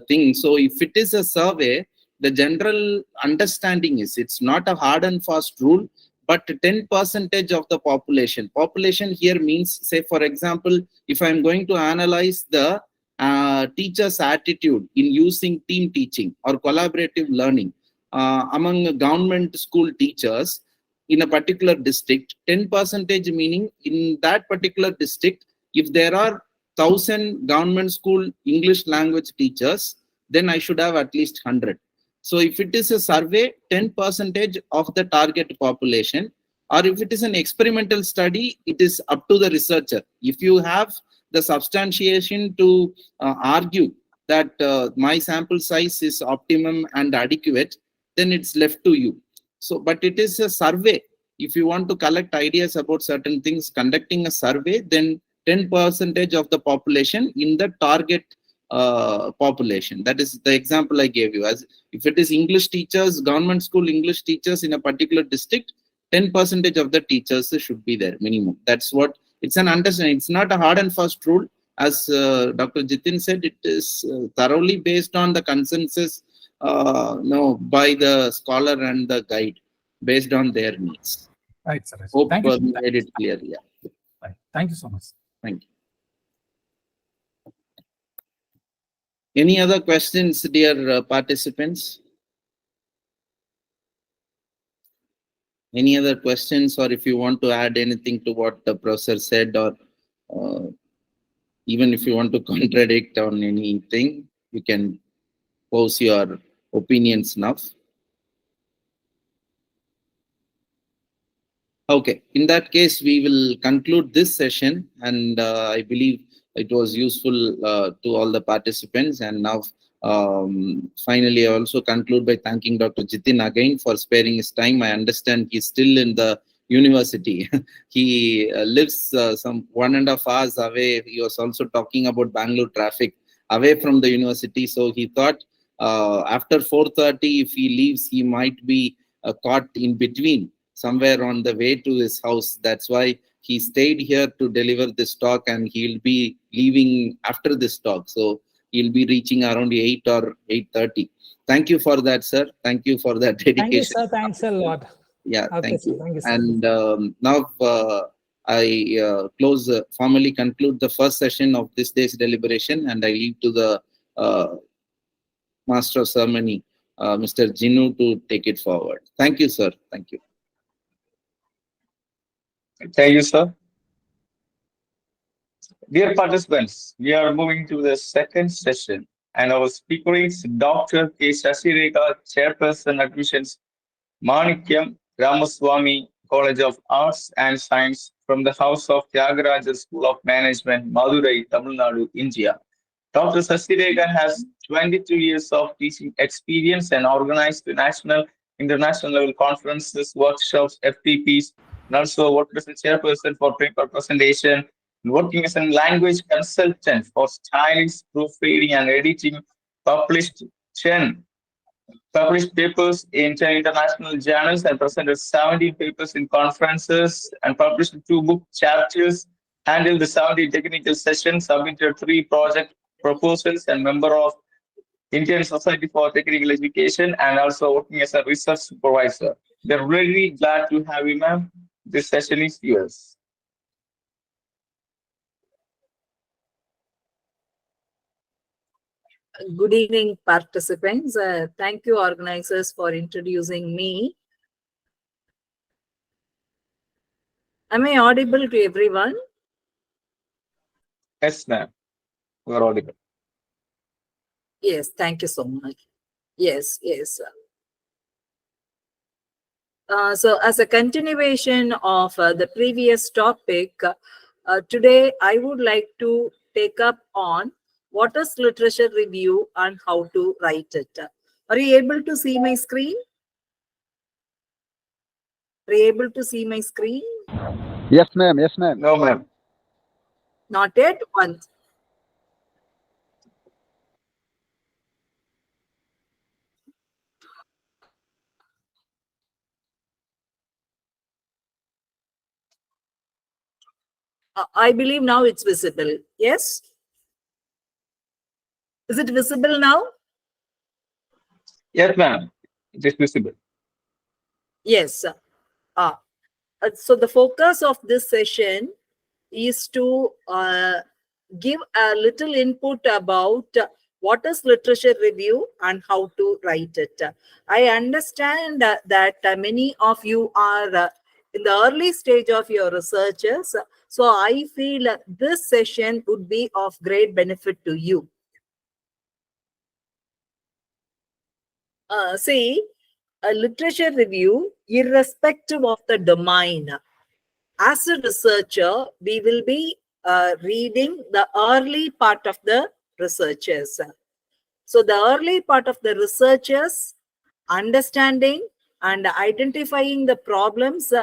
thing. So if it is a survey, the general understanding is it's not a hard and fast rule, but 10% of the population. Population here means, say, for example, if I'm going to analyze the teachers' attitude in using team teaching or collaborative learning among government school teachers in a particular district, 10% meaning in that particular district, if there are 1,000 government school English language teachers, then I should have at least 100. So if it is a survey, 10% of the target population, or if it is an experimental study, it is up to the researcher. If you have the substantiation to argue that my sample size is optimum and adequate, then it's left to you. So, but it is a survey. If you want to collect ideas about certain things, conducting a survey, then 10% of the population in the target population. That is the example I gave you. As if it is English teachers, government school English teachers in a particular district, 10% of the teachers should be there minimum. That's what it's an understanding. It's not a hard and fast rule. As Dr. Jitin said, it is thoroughly based on the consensus by the scholar and the guide, based on their needs. Right, sir. Hope Thank you. we made it clear. Yeah. Right. Thank you so much. Thank you. Any other questions, dear participants? Any other questions, or if you want to add anything to what the professor said, or even if you want to contradict on anything, you can pose your opinions now. Okay, in that case, we will conclude this session, and I believe it was useful to all the participants. And now, finally, I also conclude by thanking Dr. Jitin again for sparing his time. I understand he's still in the university. He lives some 1.5 hours away. He was also talking about Bangalore traffic away from the university. So he thought after 4:30, if he leaves, he might be caught in between, somewhere on the way to his house. That's why he stayed here to deliver this talk, and he'll be leaving after this talk. So he'll be reaching around 8 or 8:30. thank you for that, sir. Thank you for that dedication. Thank you, sir. Thanks a lot. Yeah, Okay, thank sir. you. Thank you, sir. And now I formally conclude the first session of this day's deliberation, and I leave to the Master of Ceremony, Mr. Jinu, to take it forward. Thank you, sir. Thank you. Thank you, sir. Dear participants, we are moving to the second session, and our speaker is Dr. K. Shashireka, Chairperson, Admissions, Manikyam Ramaswamy College of Arts and Science from the House of Tyagaraja School of Management, Madurai, Tamil Nadu, India. Dr. Shashireka has 22 years of teaching experience and organized national, international level conferences, workshops, FTPs, and also worked as a chairperson for paper presentation, working as a language consultant for stylists, proofreading, and editing, published 10 published papers in 10 international journals and presented 17 papers in conferences and published 2 book chapters, handled the 70 technical sessions, submitted 3 project proposals, and member of Indian Society for Technical Education, and also working as a research supervisor. We're really glad to have you, ma'am. This session is yours. Good evening, participants. Thank you, organizers, for introducing me. Am I audible to everyone? Yes, ma'am. We're audible. Yes, thank you so much. Yes. So as a continuation of the previous topic, today I would like to take up on what is literature review and how to write it. Are you able to see my screen? Are you able to see my screen? Yes, ma'am. Yes, ma'am. No, ma'am. Not yet? Once. I believe now it's visible. Yes? Is it visible now? Yes, ma'am. It is visible. Yes. So the focus of this session is to give a little input about what is literature review and how to write it. I understand that many of you are in the early stage of your researches. So I feel this session would be of great benefit to you. See, a literature review, irrespective of the domain, as a researcher, we will be reading the early part of the researchers. So the early part of the researchers, understanding and identifying the problems,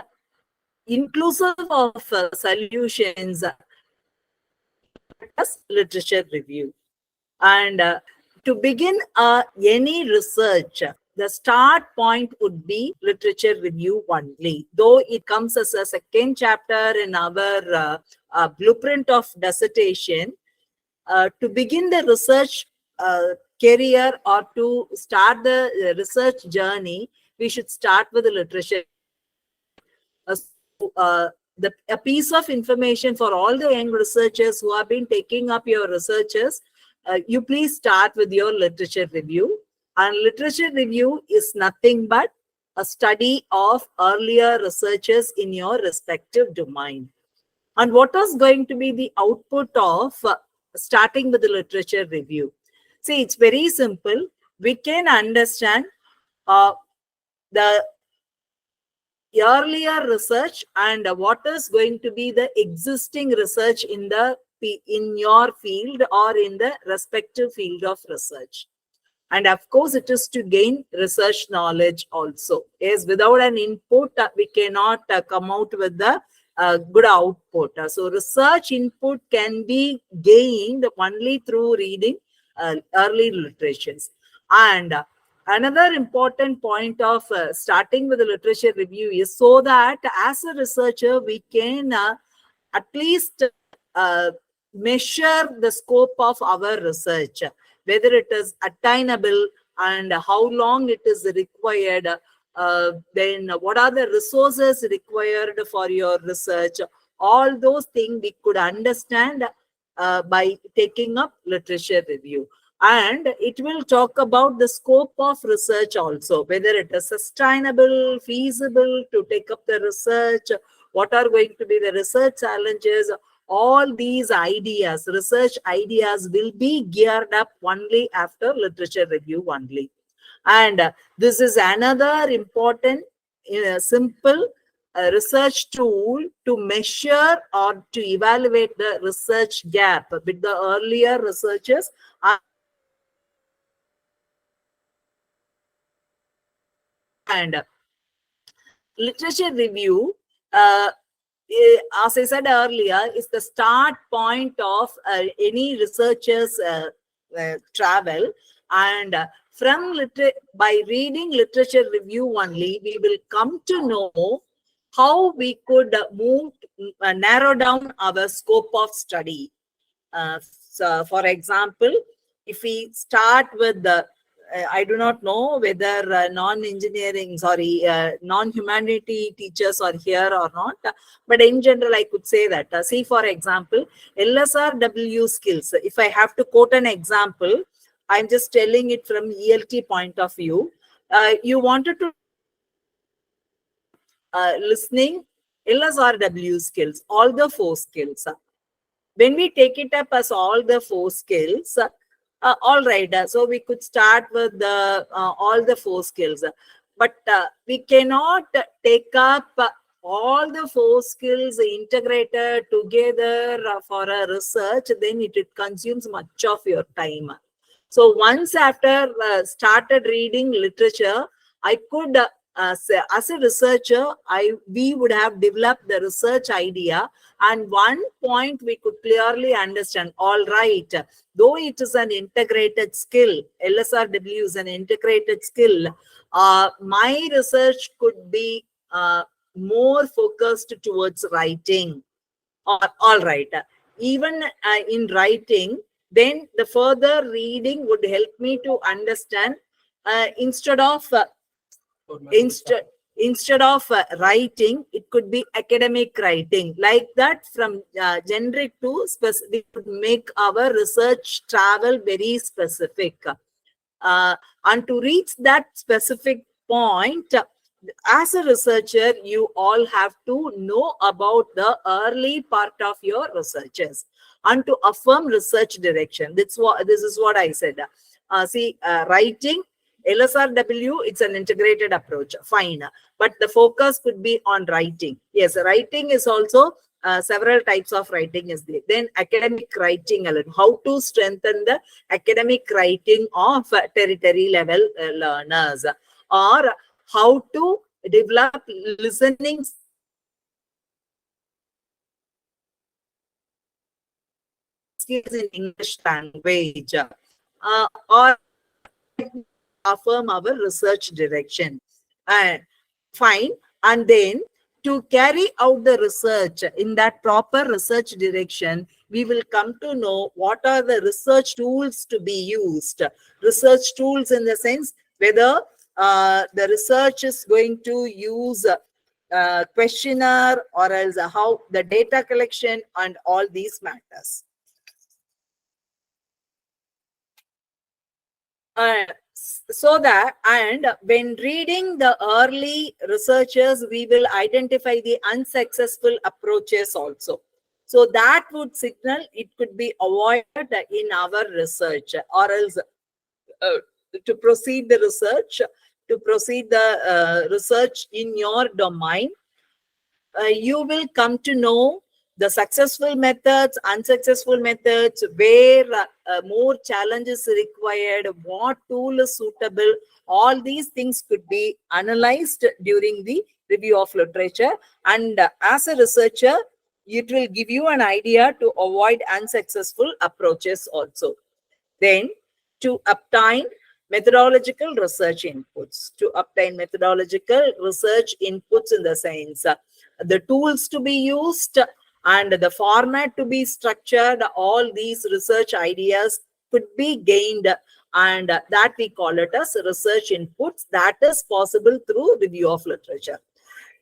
inclusive of solutions, as literature review. And to begin any research, the start point would be literature review only, though it comes as a second chapter in our blueprint of dissertation. To begin the research career or to start the research journey, we should start with the literature. A piece of information for all the young researchers who have been taking up your researches, you please start with your literature review. And literature review is nothing but a study of earlier researchers in your respective domain. And what is going to be the output of starting with the literature review? See, it's very simple. We can understand the earlier research and what is going to be the existing research in your field or in the respective field of research. And of course, it is to gain research knowledge also. Yes, without an input, we cannot come out with the good output. So research input can be gained only through reading early literatures. And another important point of starting with the literature review is so that as a researcher, we can at least measure the scope of our research, whether it is attainable and how long it is required, then what are the resources required for your research. All those things we could understand by taking up literature review. And it will talk about the scope of research also, whether it is sustainable, feasible to take up the research, what are going to be the research challenges. All these ideas, research ideas, will be geared up only after literature review only. And this is another important, simple research tool to measure or to evaluate the research gap with the earlier researchers. And literature review, as I said earlier, is the start point of any researcher's travel. And by reading literature review only, we will come to know how we could narrow down our scope of study. So for example, if we start with the I do not know whether non-humanity teachers are here or not, but in general, I could say that. See, for example, LSRW skills. If I have to quote an example, I'm just telling it from ELT point of view. You wanted to listening, LSRW skills, all the 4 skills. When we take it up as all the 4 skills, all right, so we could start with all the 4 skills, but we cannot take up all the 4 skills integrated together for a research. Then it consumes much of your time. So once after started reading literature, I could as a researcher, we would have developed the research idea, and one point we could clearly understand, all right, though it is an integrated skill, LSRW is an integrated skill, my research could be more focused towards writing. All right, even in writing, then the further reading would help me to understand instead of writing, it could be academic writing. Like that, from generic to specific, we could make our research travel very specific. And to reach that specific point, as a researcher, you all have to know about the early part of your researches and to affirm research direction. This is what I said. Writing, LSRW, it's an integrated approach, fine. But the focus could be on writing. Yes, writing is also several types of writing is there. Then academic writing, how to strengthen the academic writing of tertiary level learners, or how to develop listening skills in English language, or affirm our research direction. And fine. And then to carry out the research in that proper research direction, we will come to know what are the research tools to be used. Research tools in the sense whether the research is going to use questionnaire, or else how the data collection and all these matters. So that, and when reading the early researchers, we will identify the unsuccessful approaches also. So that would signal it could be avoided in our research, or else to proceed the research, in your domain, you will come to know the successful methods, unsuccessful methods, where more challenges required, what tool is suitable. All these things could be analyzed during the review of literature. And as a researcher, it will give you an idea to avoid unsuccessful approaches also. Then to obtain methodological research inputs. To obtain methodological research inputs in the sense, the tools to be used, and the format to be structured, all these research ideas could be gained and that we call it as research inputs. That is possible through review of literature.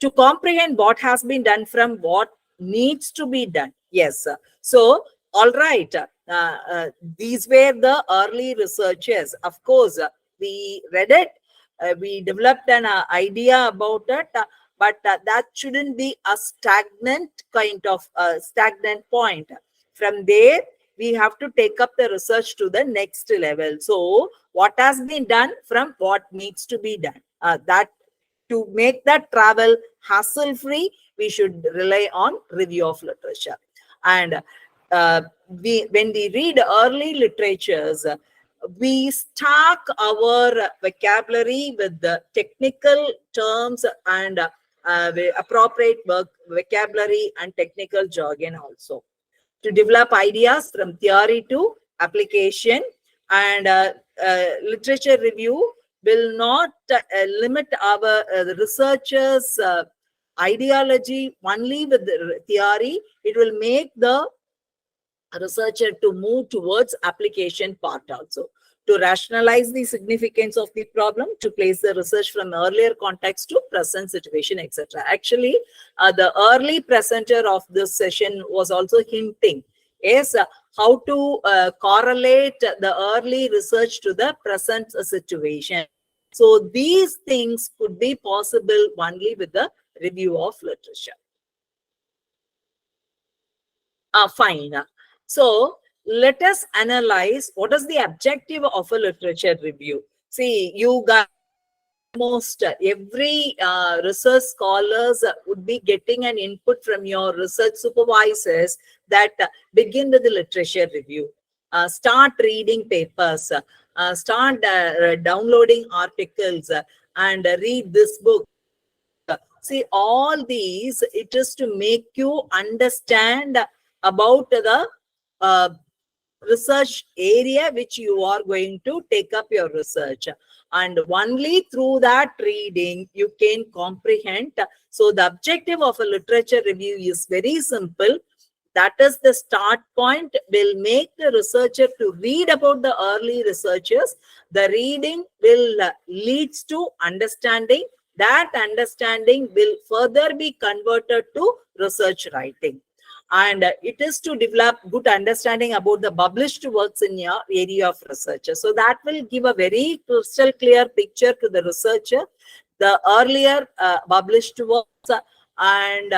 To comprehend what has been done from what needs to be done. Yes. So, all right. These were the early researchers. Of course, we read it. We developed an idea about it, but that shouldn't be a stagnant kind of stagnant point. From there, we have to take up the research to the next level. So, what has been done from what needs to be done. That to make that travel hassle-free, we should rely on review of literature. And when we read early literatures, we stack our vocabulary with the technical terms and appropriate vocabulary and technical jargon also, to develop ideas from theory to application. And literature review will not limit our researchers' ideology only with the theory. It will make the researcher to move towards application part also, to rationalize the significance of the problem, to place the research from earlier context to present situation, etc. Actually, the early presenter of this session was also hinting is how to correlate the early research to the present situation. So these things could be possible only with the review of literature. Fine. So let us analyze what is the objective of a literature review. See, you guys, almost every research scholars would be getting an input from your research supervisors that begin with the literature review. Start reading papers, start downloading articles, and read this book. See, all these, it is to make you understand about the research area which you are going to take up your research. And only through that reading, you can comprehend. So the objective of a literature review is very simple. That is the start point, will make the researcher to read about the early researchers. The reading will leads to understanding. That understanding will further be converted to research writing. And it is to develop good understanding about the published works in your area of research. So that will give a very crystal clear picture to the researcher, the earlier published works and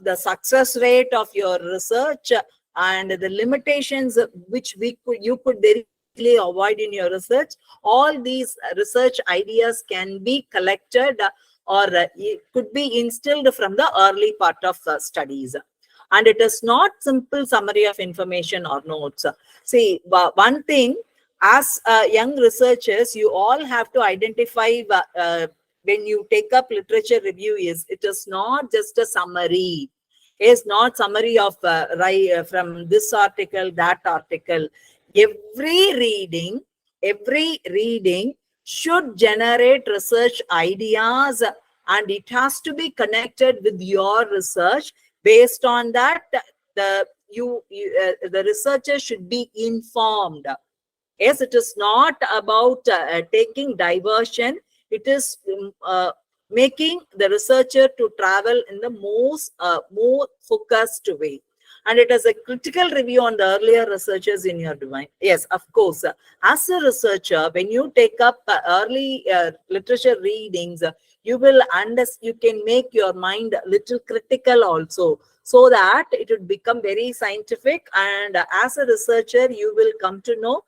the success rate of your research and the limitations which you could very easily avoid in your research. All these research ideas can be collected or it could be instilled from the early part of studies. And it is not simple summary of information or notes. See, one thing, as young researchers, you all have to identify when you take up literature review is, it is not just a summary. It's not summary of from this article, that article. Every reading should generate research ideas, and it has to be connected with your research. Based on that, the researcher should be informed. Yes, it is not about taking diversion. It is making the researcher to travel in the more focused way. And it is a critical review on the earlier researchers in your domain. Yes, of course. As a researcher, when you take up early literature readings, you can make your mind a little critical also, so that it would become very scientific. And as a researcher, you will come to know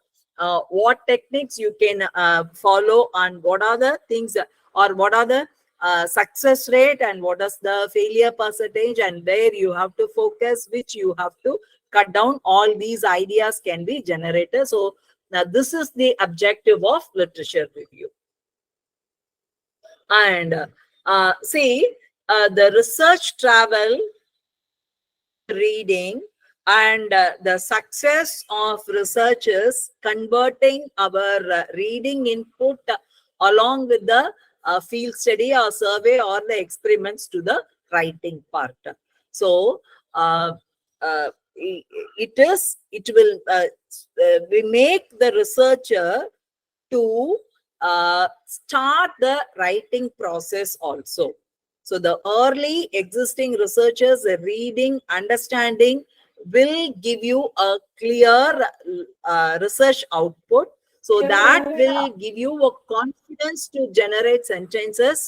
what techniques you can follow, and what are the things, or what are the success rate, and what is the failure percentage, and where you have to focus, which you have to cut down. All these ideas can be generated. So now this is the objective of literature review. And the research travel, reading, and the success of researchers converting our reading input along with the field study or survey or the experiments to the writing part. So it will we make the researcher to start the writing process also. So the early existing researchers, the reading, understanding will give you a clear research output. So that will give you a confidence to generate sentences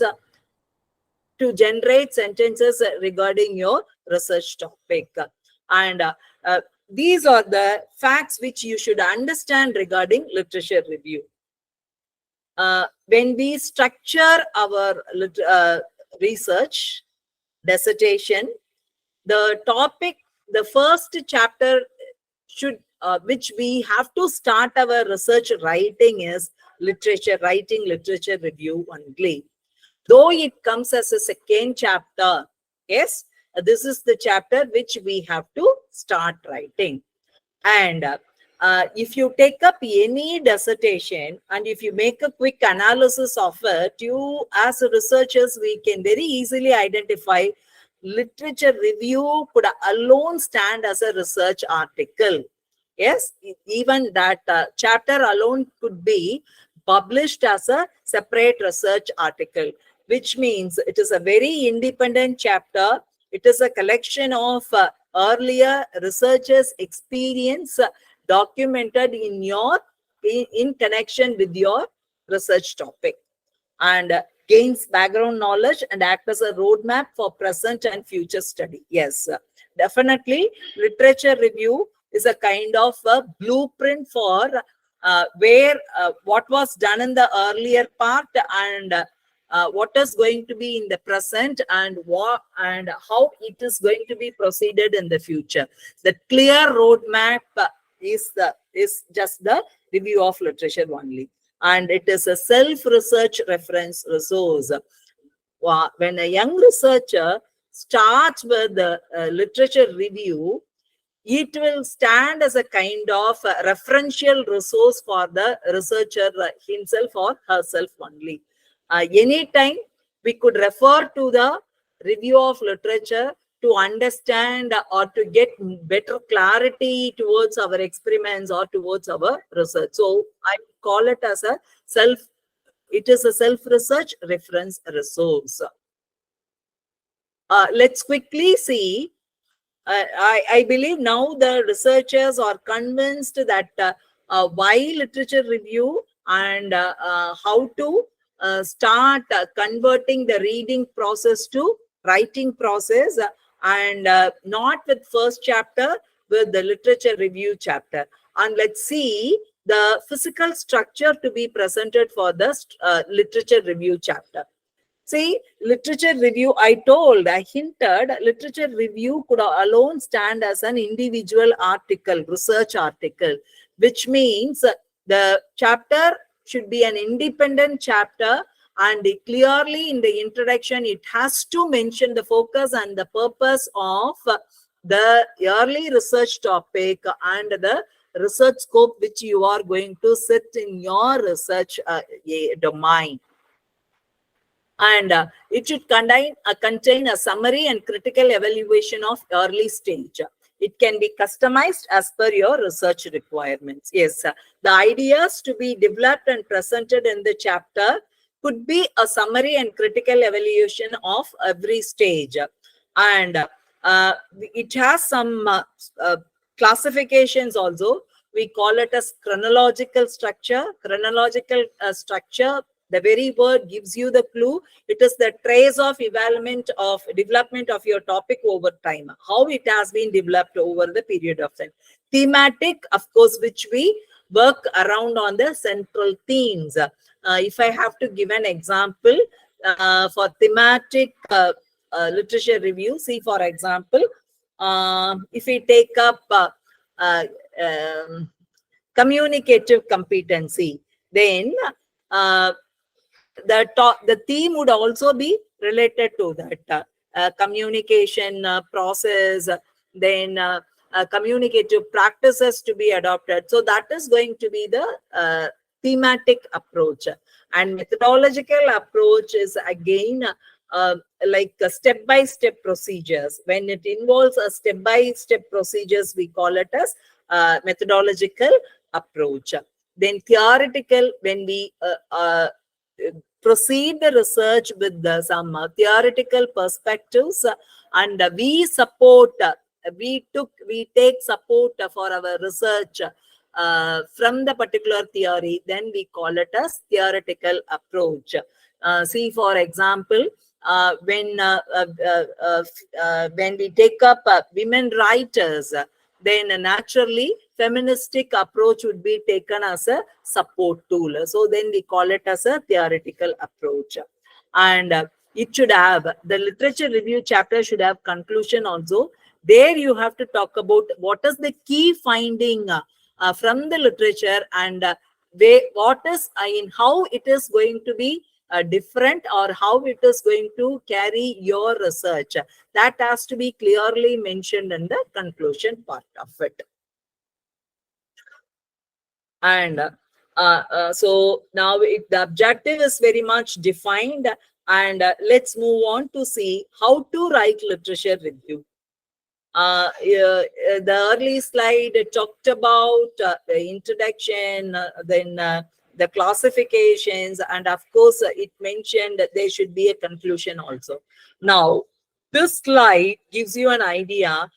regarding your research topic. And these are the facts which you should understand regarding literature review. When we structure our research dissertation, the topic, the first chapter should which we have to start our research writing is literature writing, literature review only. Though it comes as a second chapter, yes, this is the chapter which we have to start writing. And if you take up any dissertation and if you make a quick analysis of it, you as researchers, we can very easily identify literature review could alone stand as a research article. Yes, even that chapter alone could be published as a separate research article, which means it is a very independent chapter. It is a collection of earlier researchers' experience documented in connection with your research topic, and gains background knowledge and act as a roadmap for present and future study. Yes, definitely literature review is a kind of a blueprint for where what was done in the earlier part and what is going to be in the present and what and how it is going to be proceeded in the future. The clear roadmap is just the review of literature only, and it is a self-research reference resource. When a young researcher starts with the literature review, it will stand as a kind of referential resource for the researcher himself or herself only. Anytime we could refer to the review of literature to understand or to get better clarity towards our experiments or towards our research. So I call it as a self-research reference resource. Let's quickly see. I believe now the researchers are convinced that why literature review and how to start converting the reading process to writing process, and not with first chapter, with the literature review chapter. And let's see the physical structure to be presented for the literature review chapter. See, literature review, I hinted, literature review could alone stand as an individual article, research article, which means the chapter should be an independent chapter, and clearly in the introduction, it has to mention the focus and the purpose of the early research topic and the research scope which you are going to set in your research domain. And it should contain a summary and critical evaluation of early stage. It can be customized as per your research requirements. Yes, the ideas to be developed and presented in the chapter could be a summary and critical evaluation of every stage. And it has some classifications also. We call it as chronological structure. Chronological structure, the very word gives you the clue. It is the trace of development of your topic over time, how it has been developed over the period of time. Thematic, of course, which we work around on the central themes. If I have to give an example for thematic literature review, see, for example, if we take up communicative competency, then the theme would also be related to that communication process, then communicative practices to be adopted. So that is going to be the thematic approach. And methodological approach is again like step-by-step procedures. When it involves a step-by-step procedures, we call it as methodological approach. Then theoretical, when we proceed the research with some theoretical perspectives, and we support, we take support for our research from the particular theory, then we call it as theoretical approach. See, for example, when we take up women writers, then naturally feministic approach would be taken as a support tool. So then we call it as a theoretical approach. And it should have, the literature review chapter should have conclusion also. There you have to talk about what is the key finding from the literature, and what is in how it is going to be different, or how it is going to carry your research. That has to be clearly mentioned in the conclusion part of it. And so now the objective is very much defined, and let's move on to see how to write literature review. The early slide talked about the introduction, then the classifications, and of course it mentioned that there should be a conclusion also. Now, this slide gives you an idea.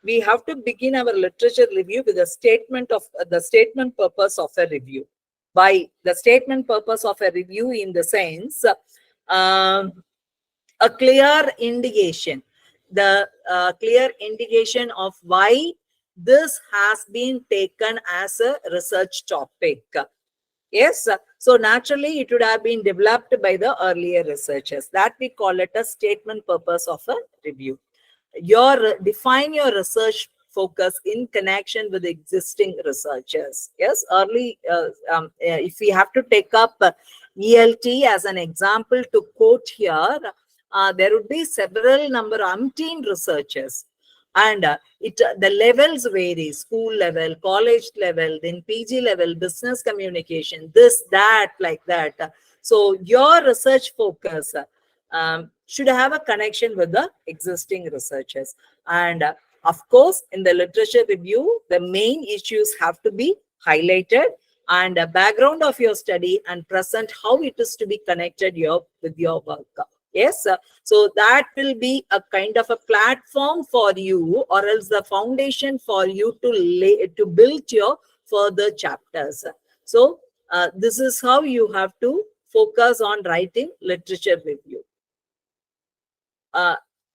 We have to begin our literature review with a statement of the statement purpose of a review. By the statement purpose of a review, in the sense, a clear indication, the clear indication of why this has been taken as a research topic. Yes, so naturally it would have been developed by the earlier researchers. That we call it a statement purpose of a review. Define your research focus in connection with existing researchers. Yes, if we have to take up ELT as an example to quote here, there would be several umpteen researchers, and the levels vary: school level, college level, then PG level, business communication, this, that, like that. So your research focus should have a connection with the existing researchers. And of course, in the literature review, the main issues have to be highlighted, and a background of your study, and present how it is to be connected with your work. Yes, so that will be a kind of a platform for you, or else the foundation for you to build your further chapters. So this is how you have to focus on writing literature review.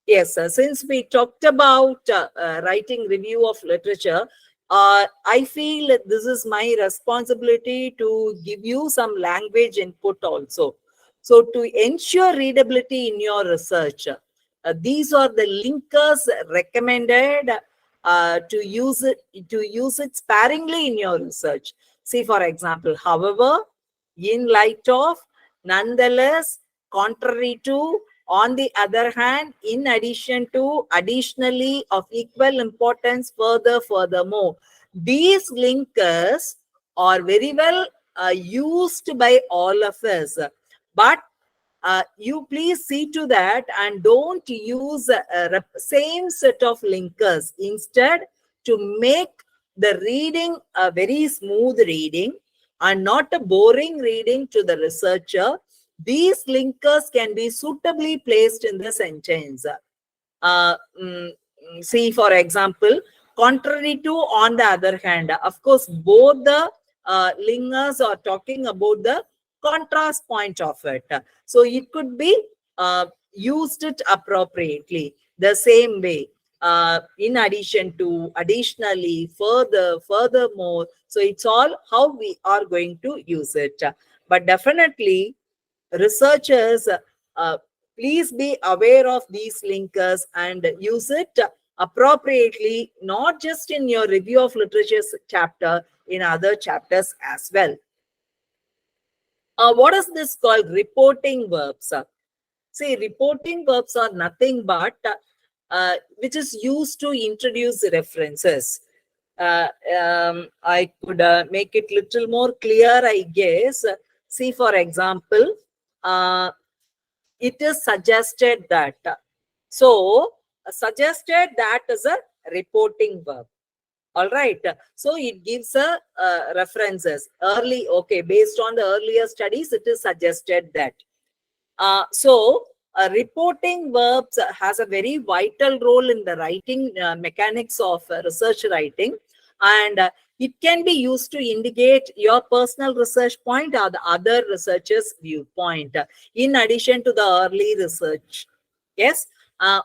Yes, since we talked about writing review of literature, I feel that this is my responsibility to give you some language input also. So to ensure readability in your research, these are the linkers recommended to use it sparingly in your research. See, for example, however, in light of, nonetheless, contrary to, on the other hand, in addition to, additionally, of equal importance, furthermore. These linkers are very well used by all of us. But you please see to that and don't use the same set of linkers. Instead, to make the reading a very smooth reading and not a boring reading to the researcher, these linkers can be suitably placed in the sentence. See, for example, contrary to, on the other hand, of course, both the linkers are talking about the contrast point of it. So it could be used it appropriately the same way. In addition to, additionally, furthermore. So it's all how we are going to use it. But definitely, researchers, please be aware of these linkers and use it appropriately, not just in your review of literature chapter, in other chapters as well. What is this called? Reporting verbs. See, reporting verbs are nothing but which is used to introduce references. I could make it little more clear, I guess. See, for example, it is suggested that. So, suggested that is a reporting verb. All right. So it gives a references early. Okay. Based on the earlier studies, it is suggested that. Reporting verbs has a very vital role in the writing mechanics of research writing, and it can be used to indicate your personal research point or the other researcher's viewpoint, in addition to the early research. Yes.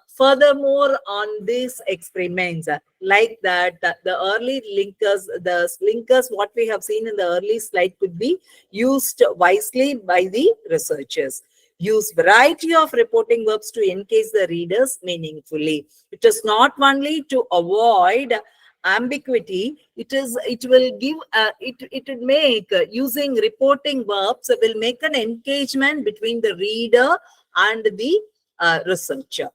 Furthermore, on these experiments, like that, the early linkers, what we have seen in the early slide could be used wisely by the researchers. Use variety of reporting verbs to engage the readers meaningfully. It is not only to avoid ambiguity, it will make using reporting verbs will make an engagement between the reader and the researcher.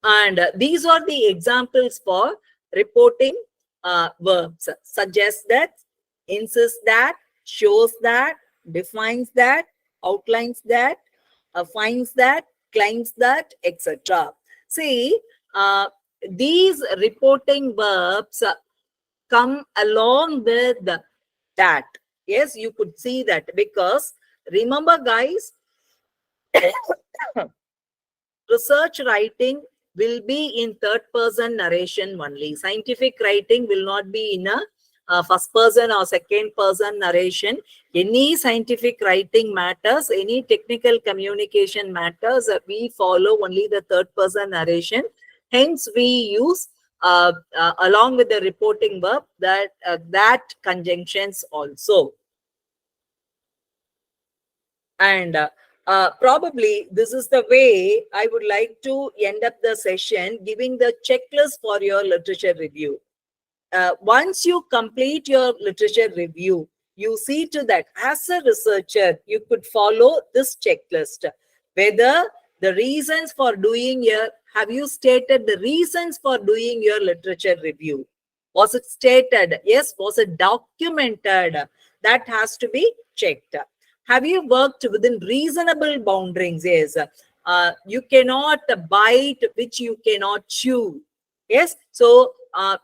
And these are the examples for reporting verbs. Suggest that, insist that, shows that, defines that, outlines that, finds that, claims that, etc. See, these reporting verbs come along with that. Yes, you could see that, because remember, guys, research writing will be in third person narration only. Scientific writing will not be in a first person or second person narration. Any scientific writing matters, any technical communication matters, we follow only the third person narration. Hence, we use along with the reporting verb that conjunctions also. And probably this is the way I would like to end up the session, giving the checklist for your literature review. Once you complete your literature review, you see to that as a researcher, you could follow this checklist. Whether the reasons for doing have you stated the reasons for doing your literature review? Was it stated? Yes. Was it documented? That has to be checked. Have you worked within reasonable boundaries? Yes. You cannot bite which you cannot chew. Yes. So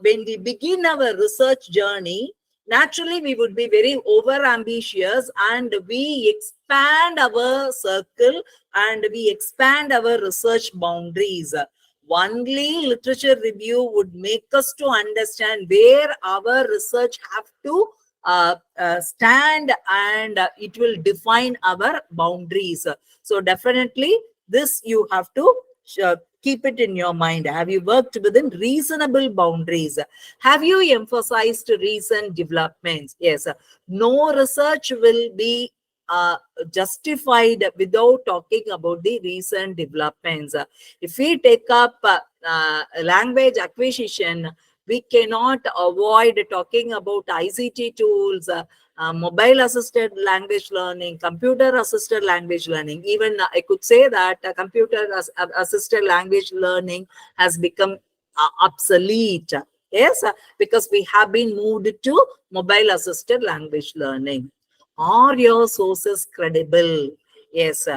when we begin our research journey, naturally we would be very over ambitious, and we expand our circle and we expand our research boundaries. Only literature review would make us to understand where our research have to stand, and it will define our boundaries. So definitely this you have to keep it in your mind. Have you worked within reasonable boundaries? Have you emphasized recent developments? Yes. No research will be justified without talking about the recent developments. If we take up language acquisition, we cannot avoid talking about ICT tools, mobile assisted language learning, computer assisted language learning. Even I could say that computer assisted language learning has become obsolete. Yes, because we have been moved to mobile assisted language learning. Are your sources credible? Yes.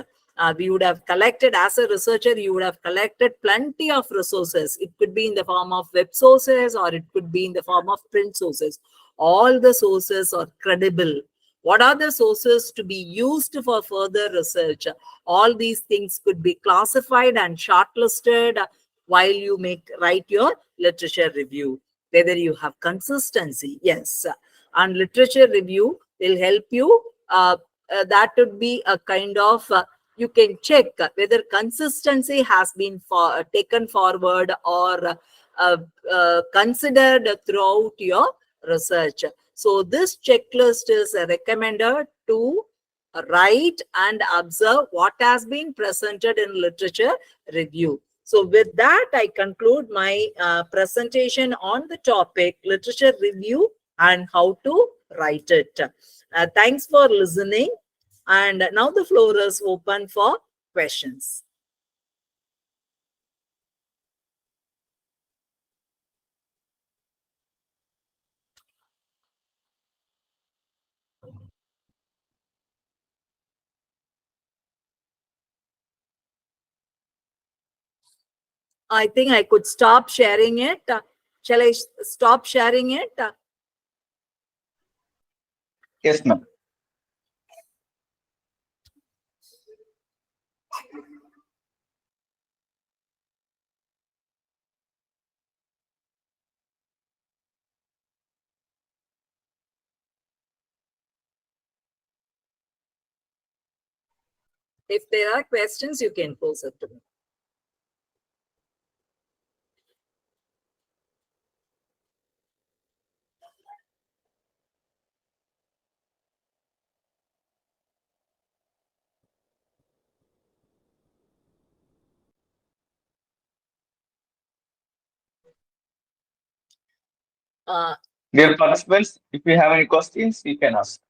We would have collected, as a researcher, you would have collected plenty of resources. It could be in the form of web sources, or it could be in the form of print sources. All the sources are credible. What are the sources to be used for further research? All these things could be classified and shortlisted while you write your literature review. Whether you have consistency, yes. And literature review will help you. That would be a kind of you can check whether consistency has been taken forward or considered throughout your research. So this checklist is recommended to write and observe what has been presented in literature review. So with that, I conclude my presentation on the topic literature review and how to write it. Thanks for listening. And now the floor is open for questions. I think I could stop sharing it. Shall I stop sharing it? Yes, ma'am. If there are questions, you can pose it to me. Dear participants, if you have any questions, you can ask.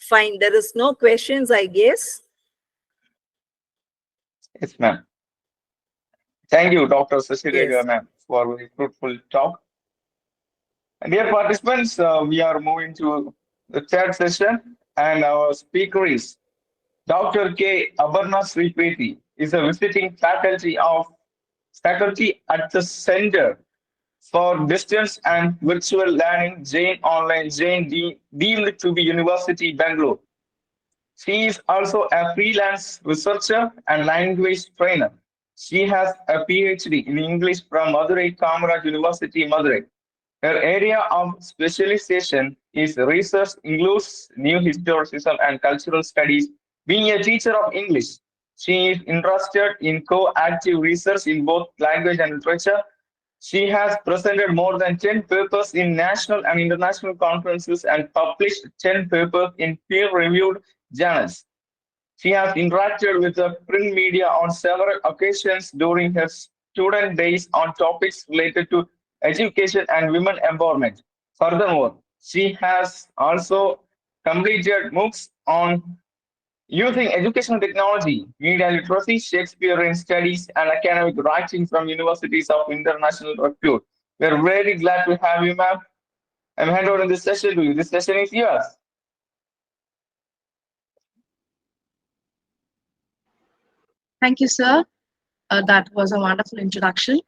Fine. There is no questions, I guess. Yes, ma'am. Thank you, Dr. Sasireddy, Yes. ma'am, for a very fruitful talk. And dear participants, we are moving to the third session, and our speaker is Dr. K. Abarna Sripriti, is a visiting faculty at the Center for Distance and Virtual Learning, Jain Online, deemed to be University Bangalore. She is also a freelance researcher and language trainer. She has a PhD in English from Madurai Kamaraj University, Madurai. Her area of specialization is research, includes new historicism and cultural studies. Being a teacher of English, she is interested in co-active research in both language and literature. She has presented more than 10 papers in national and international conferences and published 10 papers in peer-reviewed journals. She has interacted with the print media on several occasions during her student days on topics related to education and women empowerment. Furthermore, she has also completed MOOCs on using educational technology, media literacy, Shakespearean studies, and academic writing from universities of international repute. We're very glad to have you, ma'am. I'm handing over this session to you. This session is yours. Thank you, sir. That was a wonderful introduction.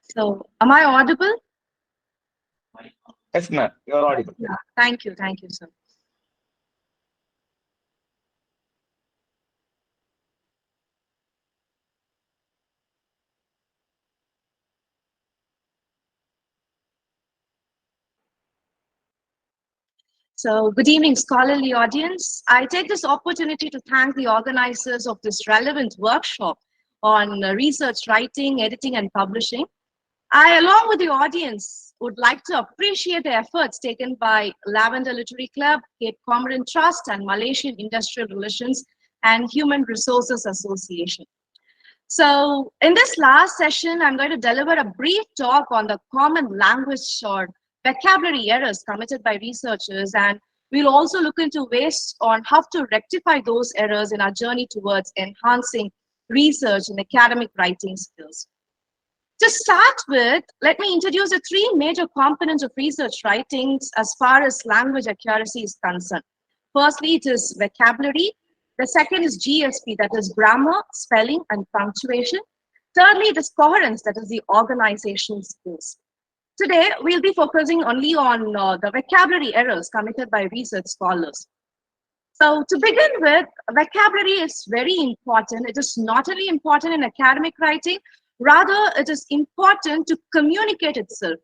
So, am I audible? Yes, ma'am. You're audible. Yeah. Thank you, sir. So, good evening, scholarly audience. I take this opportunity to thank the organizers of this relevant workshop on research, writing, editing, and publishing. I, along with the audience, would like to appreciate the efforts taken by Lavender Literary Club, Cape Comorin Trust, and Malaysian Industrial Relations and Human Resources Association. So in this last session, I'm going to deliver a brief talk on the common language or vocabulary errors committed by researchers, and we'll also look into ways on how to rectify those errors in our journey towards enhancing research and academic writing skills. To start with, let me introduce the three major components of research writings as far as language accuracy is concerned. Firstly, it is vocabulary. The second is GSP, that is grammar, spelling, and punctuation. Thirdly, it is coherence, that is the organizational skills. Today, we'll be focusing only on the vocabulary errors committed by research scholars. So to begin with, vocabulary is very important. It is not only important in academic writing, rather it is important to communicate itself.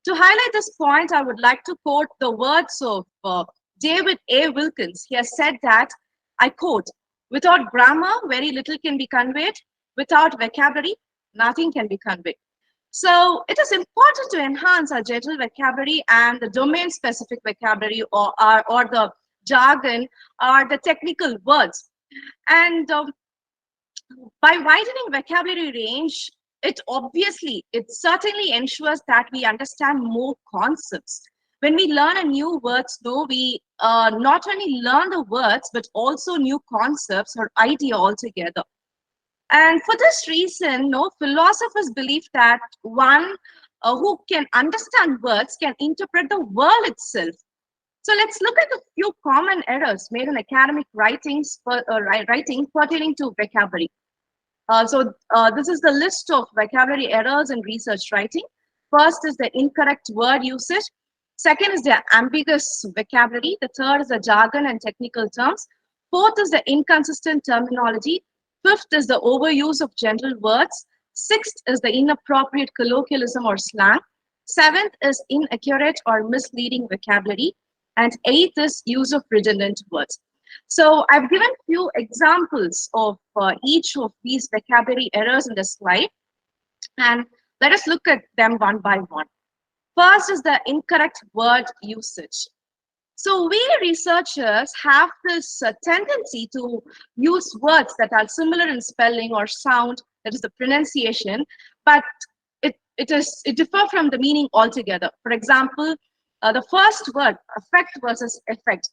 To highlight this point, I would like to quote the words of David A. Wilkins. He has said that, I quote, "Without grammar, very little can be conveyed. Without vocabulary, nothing can be conveyed." So it is important to enhance our general vocabulary and the domain-specific vocabulary or the jargon are the technical words. And by widening vocabulary range, it certainly ensures that we understand more concepts. when we learn a new words, though, we not only learn the words, but also new concepts or idea altogether. And for this reason, no, philosophers believe that one who can understand words can interpret the world itself. So let's look at a few common errors made in academic writings writing pertaining to vocabulary. This is the list of vocabulary errors in research writing. First is the incorrect word usage. Second is the ambiguous vocabulary. The third is the jargon and technical terms. Fourth is the inconsistent terminology. Fifth is the overuse of general words. Sixth is the inappropriate colloquialism or slang. Seventh is inaccurate or misleading vocabulary. And eighth is use of redundant words. So I've given few examples of each of these vocabulary errors in the slide. And let us look at them one by one. First is the incorrect word usage. So we researchers have this tendency to use words that are similar in spelling or sound, that is the pronunciation, but it differs from the meaning altogether. For example, the first word, affect versus effect.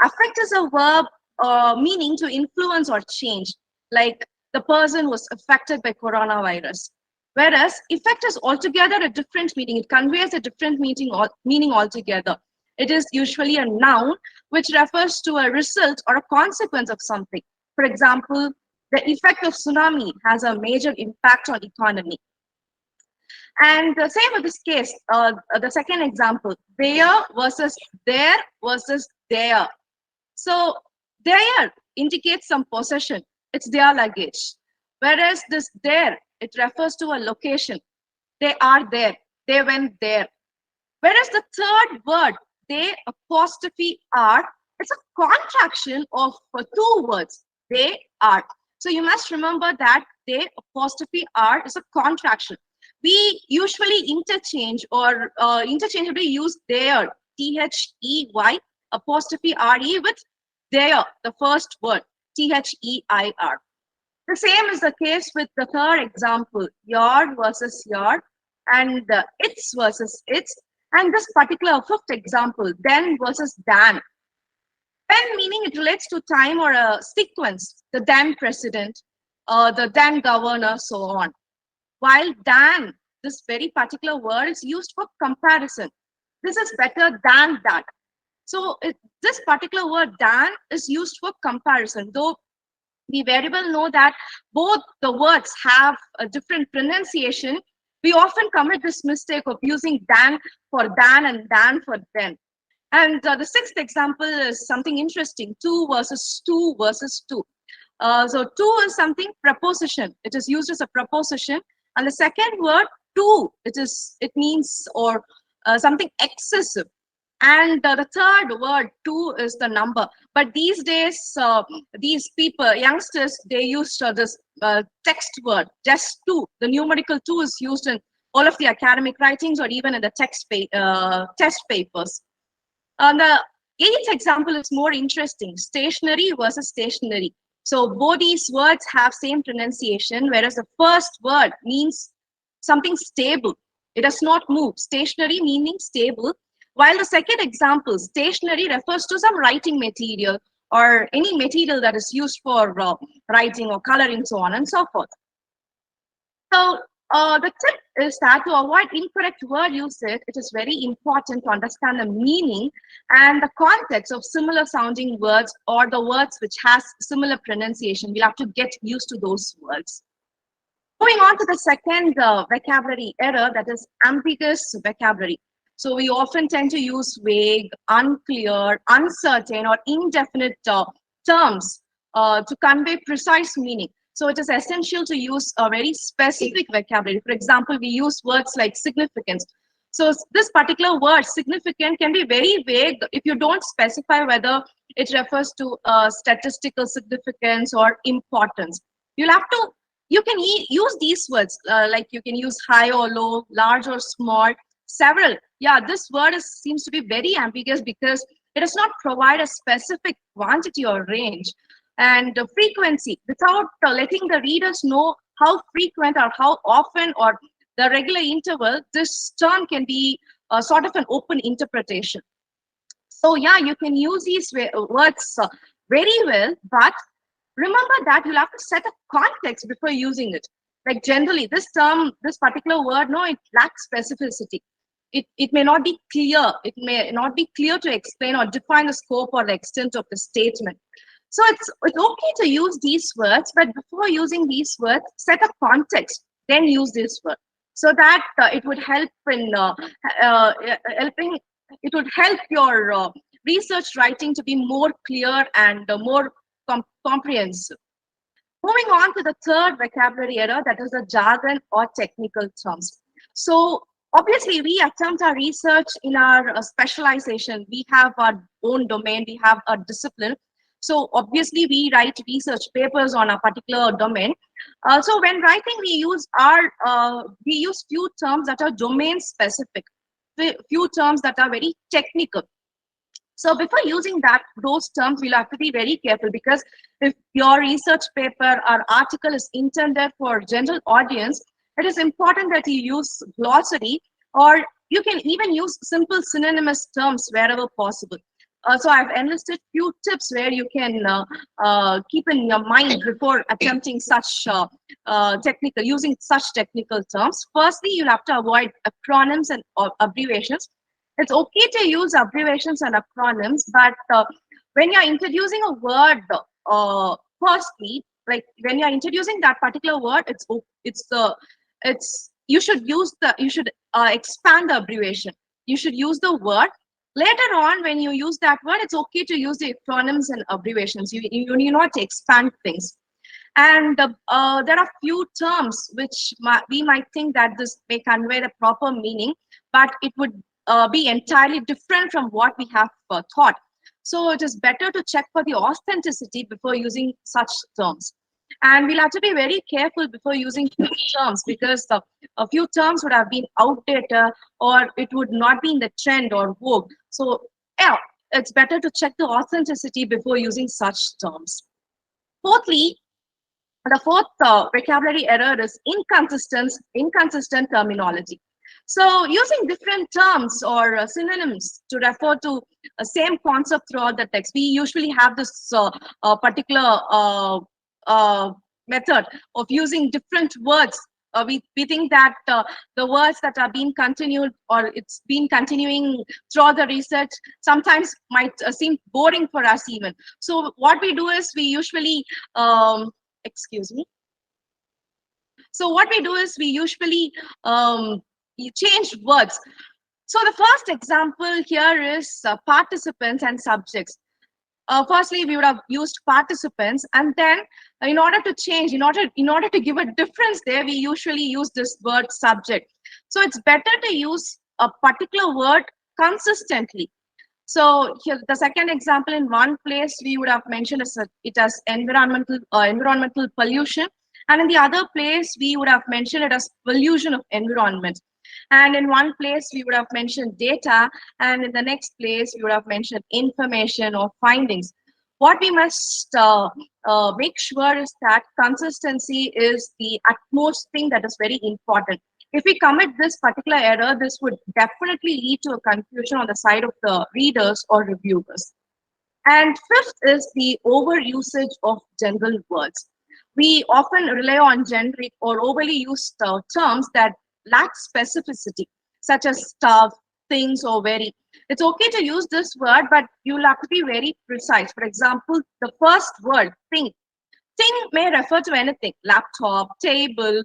Affect is a verb meaning to influence or change, like the person was affected by coronavirus. Whereas effect is altogether a different meaning. It conveys a different meaning altogether. It is usually a noun which refers to a result or a consequence of something. For example, the effect of tsunami has a major impact on economy. And the same with this case, the second example, there versus there versus there. So there indicates some possession. It's their luggage. Whereas this there, it refers to a location. They are there. They went there. Whereas the third word, they apostrophe are, it's a contraction of two words. They are. So you must remember that they apostrophe are is a contraction. We usually interchange or interchangeably use their, T-H-E-Y apostrophe R-E with their, the first word, T-H-E-I-R. The same is the case with the third example, your versus your, and its versus its, and this particular fifth example, then versus than. Then meaning it relates to time or a sequence, the then president, the then governor, so on. While than, this very particular word is used for comparison. This is better than that. So this particular word than is used for comparison, though we very well know that both the words have a different pronunciation. We often commit this mistake of using than for than and than for then. And the sixth example is something interesting, two versus two versus two. So two is something preposition. It is used as a preposition. And the second word, two, it means or something excessive. And the third word, two, is the number. But these days, these people, youngsters, they use this text word, just two. The numerical two is used in all of the academic writings or even in the test papers. The eighth example is more interesting, stationary versus stationary. So both these words have same pronunciation, whereas the first word means something stable. It does not move. Stationary meaning stable. While the second example, stationary, refers to some writing material or any material that is used for writing or coloring, so on and so forth. So the tip is that to avoid incorrect word usage, it is very important to understand the meaning and the context of similar sounding words or the words which has similar pronunciation. We'll have to get used to those words. Moving on to the second vocabulary error, that is ambiguous vocabulary. So we often tend to use vague, unclear, uncertain, or indefinite terms to convey precise meaning. So it is essential to use a very specific vocabulary. For example, we use words like significance. So this particular word, significant, can be very vague if you don't specify whether it refers to statistical significance or importance. You can use these words, like you can use high or low, large or small, several. Yeah, this word seems to be very ambiguous because it does not provide a specific quantity or range. And frequency, without letting the readers know how frequent or how often or the regular interval, this term can be sort of an open interpretation. So yeah, you can use these words very well, but remember that you'll have to set a context before using it. Like generally, this term, this particular word, no, it lacks specificity. It may not be clear. It may not be clear to explain or define the scope or the extent of the statement. So it's okay to use these words, but before using these words, set a context, then use this word, so that it would help in helping. It would help your research writing to be more clear and more comprehensive. Moving on to the third vocabulary error, that is the jargon or technical terms. So obviously, we attempt our research in our specialization. We have our own domain. We have a discipline. So obviously, we write research papers on a particular domain. So when writing, we use few terms that are domain specific, few terms that are very technical. So before using those terms, we'll have to be very careful, because if your research paper or article is intended for general audience, it is important that you use glossary, or you can even use simple synonymous terms wherever possible. So I've enlisted few tips where you can keep in your mind before attempting such using such technical terms. Firstly, you'll have to avoid acronyms and abbreviations. It's okay to use abbreviations and acronyms, but when you're introducing a word, firstly, like when you're introducing that particular word, you should expand the abbreviation. You should use the word. Later on, when you use that word, it's okay to use the acronyms and abbreviations. You need not to expand things. And there are few terms which we might think that this may convey the proper meaning, but it would be entirely different from what we have thought. So it is better to check for the authenticity before using such terms. And we'll have to be very careful before using few terms, because a few terms would have been outdated, or it would not be in the trend or vogue. So yeah, it's better to check the authenticity before using such terms. Fourthly, the fourth vocabulary error is inconsistent terminology. So using different terms or synonyms to refer to the same concept throughout the text, we usually have this particular method of using different words. We think that the words that are being continued, or it's been continuing throughout the research, sometimes might seem boring for us even. So what we do is we usually, you change words. So the first example here is participants and subjects. Firstly, we would have used participants, and then in order to give a difference there, we usually use this word subject. So it's better to use a particular word consistently. So here, the second example, in one place we would have mentioned it as environmental pollution, and in the other place we would have mentioned it as pollution of environment. And in one place we would have mentioned data, and in the next place we would have mentioned information or findings. What we must make sure is that consistency is the utmost thing that is very important. If we commit this particular error, this would definitely lead to a confusion on the side of the readers or reviewers. And fifth is the overusage of general words. We often rely on generic or overly used terms that lack specificity, such as stuff, things, or very. It's okay to use this word, but you'll have to be very precise. For example, the first word, thing. Thing may refer to anything: laptop, table,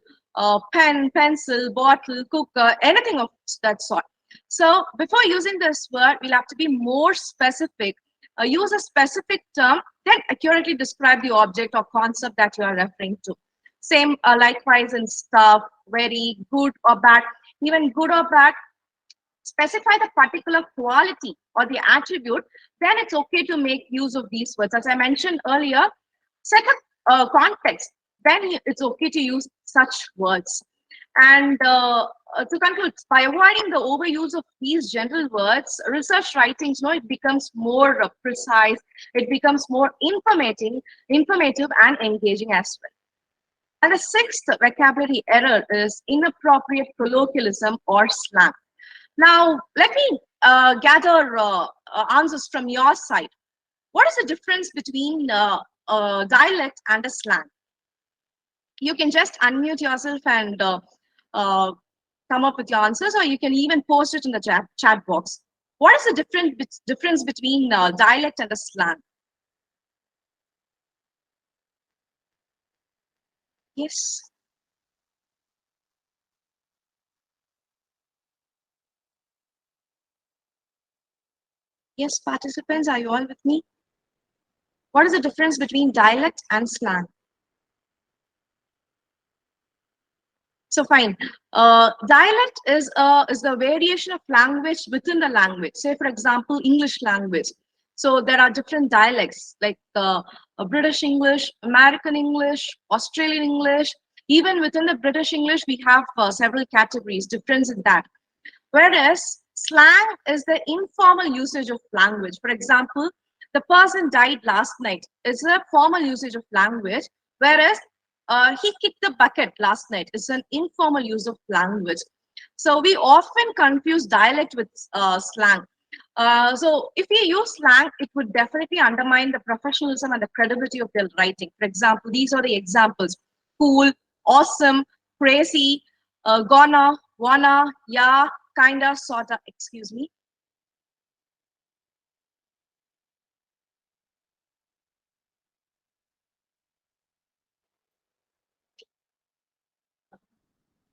pen, pencil, bottle, cooker, anything of that sort. So before using this word, we'll have to be more specific. Use a specific term, then accurately describe the object or concept that you are referring to. Same likewise in stuff, very, good or bad. Even good or bad, specify the particular quality or the attribute, then it's okay to make use of these words. As I mentioned earlier, set a context, then it's okay to use such words. And to conclude, by avoiding the overuse of these general words, research writings, it becomes more precise, it becomes more informative and engaging as well. And the sixth vocabulary error is inappropriate colloquialism or slang. Now, let me gather answers from your side. What is the difference between dialect and a slang? You can just unmute yourself and come up with your answers, or you can even post it in the chat box. What is the difference between dialect and a slang? Yes. Yes, participants, are you all with me? What is the difference between dialect and slang? So fine. Dialect is the variation of language within the language. Say, for example, English language. So there are different dialects like British English, American English, Australian English. Even within the British English, we have several categories, difference in that. Whereas slang is the informal usage of language. For example, the person died last night is a formal usage of language, whereas he kicked the bucket last night is an informal use of language. So we often confuse dialect with slang. So if we use slang, it would definitely undermine the professionalism and the credibility of their writing. For example, these are the examples: cool, awesome, crazy, gonna, wanna, yeah, kinda, sorta, excuse me.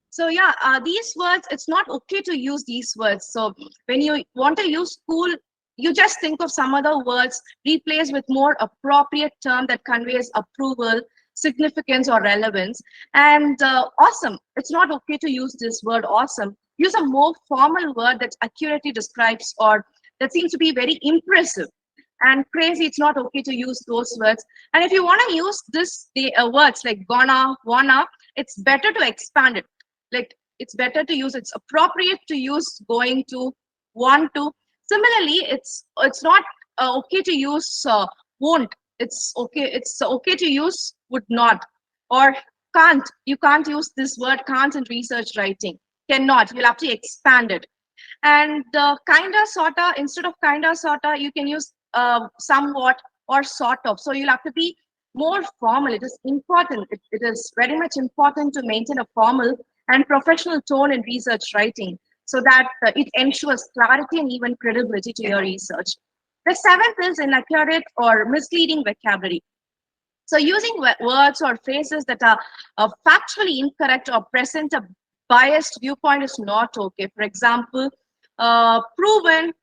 So yeah, these words, it's not okay to use these words. So when you want to use cool, you just think of some other words, replace with more appropriate term that conveys approval, significance, or relevance. And awesome, it's not okay to use this word awesome. Use a more formal word that accurately describes or that seems to be very impressive. And crazy, it's not okay to use those words. And if you want to use the words like gonna, wanna, it's better to expand it. Like it's better to use, it's appropriate to use going to, want to. Similarly, it's not okay to use won't. It's okay to use would not, or can't. You can't use this word can't in research writing. Cannot, you'll have to expand it. And kinda, sorta, instead of kinda, sorta, you can use somewhat or sort of. So you'll have to be more formal. It is important. It is very much important to maintain a formal and professional tone in research writing so that it ensures clarity and even credibility to your research. The seventh is inaccurate or misleading vocabulary. So using words or phrases that are factually incorrect or present a biased viewpoint is not okay. For example, proven,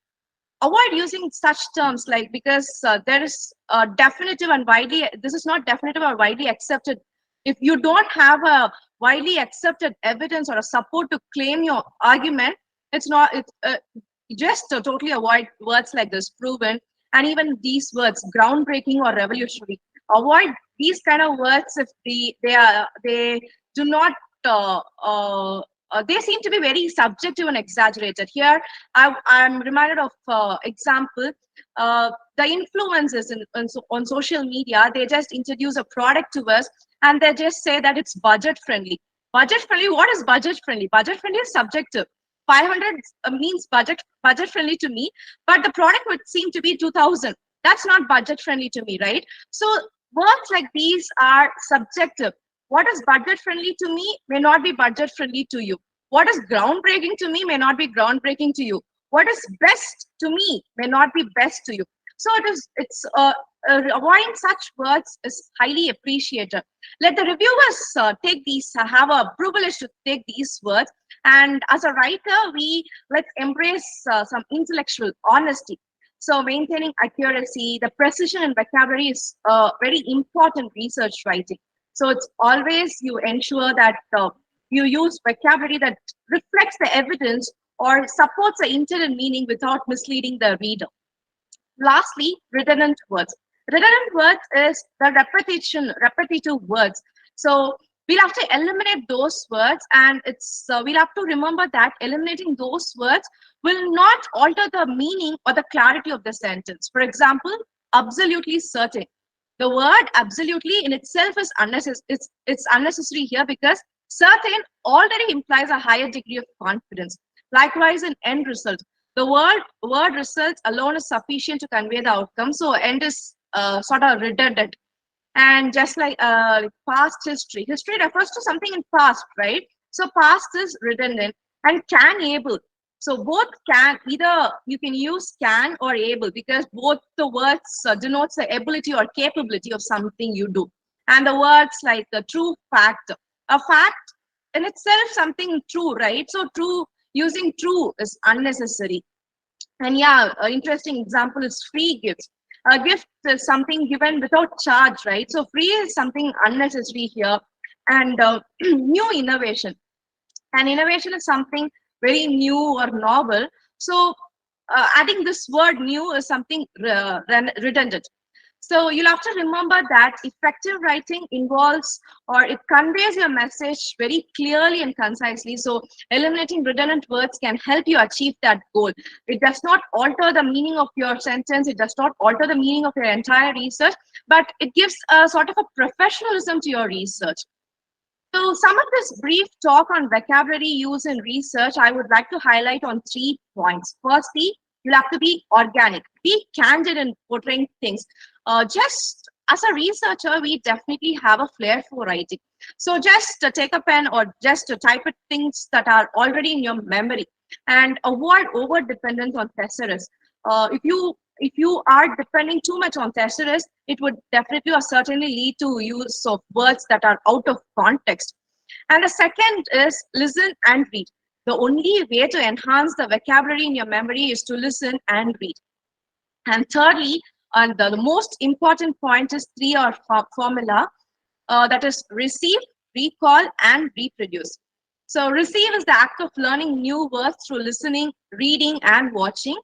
avoid using such terms like, because there is definitive and widely, this is not definitive or widely accepted. If you don't have a widely accepted evidence or a support to claim your argument, it's not, just totally avoid words like this, proven, and even these words, groundbreaking or revolutionary. Avoid these kind of words if they do not they seem to be very subjective and exaggerated. Here, I'm reminded of example, the influencers on social media, they just introduce a product to us and they just say that it's budget friendly. Budget friendly, what is budget friendly? Budget friendly is subjective. 500 means budget friendly to me, but the product would seem to be 2000. That's not budget friendly to me, right? So words like these are subjective. What is budget friendly to me may not be budget friendly to you. What is groundbreaking to me may not be groundbreaking to you. What is best to me may not be best to you. So avoiding such words is highly appreciated. Let the reviewers take these, have a privilege to take these words. And as a writer, let's embrace some intellectual honesty. So maintaining accuracy, the precision in vocabulary is very important research writing. So it's always you ensure that you use vocabulary that reflects the evidence or supports the intended meaning without misleading the reader. Lastly, redundant words. Redundant words is the repetitive words. So we'll have to eliminate those words, and we'll have to remember that eliminating those words will not alter the meaning or the clarity of the sentence. For example, absolutely certain. The word absolutely in itself is unnecessary. It's unnecessary here because certain already implies a higher degree of confidence. Likewise, in end result, the word result alone is sufficient to convey the outcome. So end is sort of redundant. And just like past history refers to something in past, right? So past is redundant. And can able, so both can, either you can use can or able, because both the words denotes the ability or capability of something you do. And the words like the true fact, a fact in itself something true, right? So true, using true is unnecessary. And yeah, an interesting example is free gifts. A gift is something given without charge, right? So free is something unnecessary here. And new innovation. And innovation is something very new or novel. So adding this word new is something redundant. So you'll have to remember that effective writing involves, or it conveys your message very clearly and concisely. So eliminating redundant words can help you achieve that goal. It does not alter the meaning of your sentence. It does not alter the meaning of your entire research, but it gives a sort of a professionalism to your research. To sum up this brief talk on vocabulary use in research, I would like to highlight on 3 points. Firstly, you'll have to be organic, be candid in portraying things. Just as a researcher, we definitely have a flair for writing. So just take a pen or just type it things that are already in your memory, and avoid over dependence on thesaurus. If you are depending too much on thesaurus, it would definitely or certainly lead to use of words that are out of context. And the second is listen and read. The only way to enhance the vocabulary in your memory is to listen and read. And thirdly, and the most important point is 3R formula, that is receive, recall, and reproduce. So receive is the act of learning new words through listening, reading, and watching.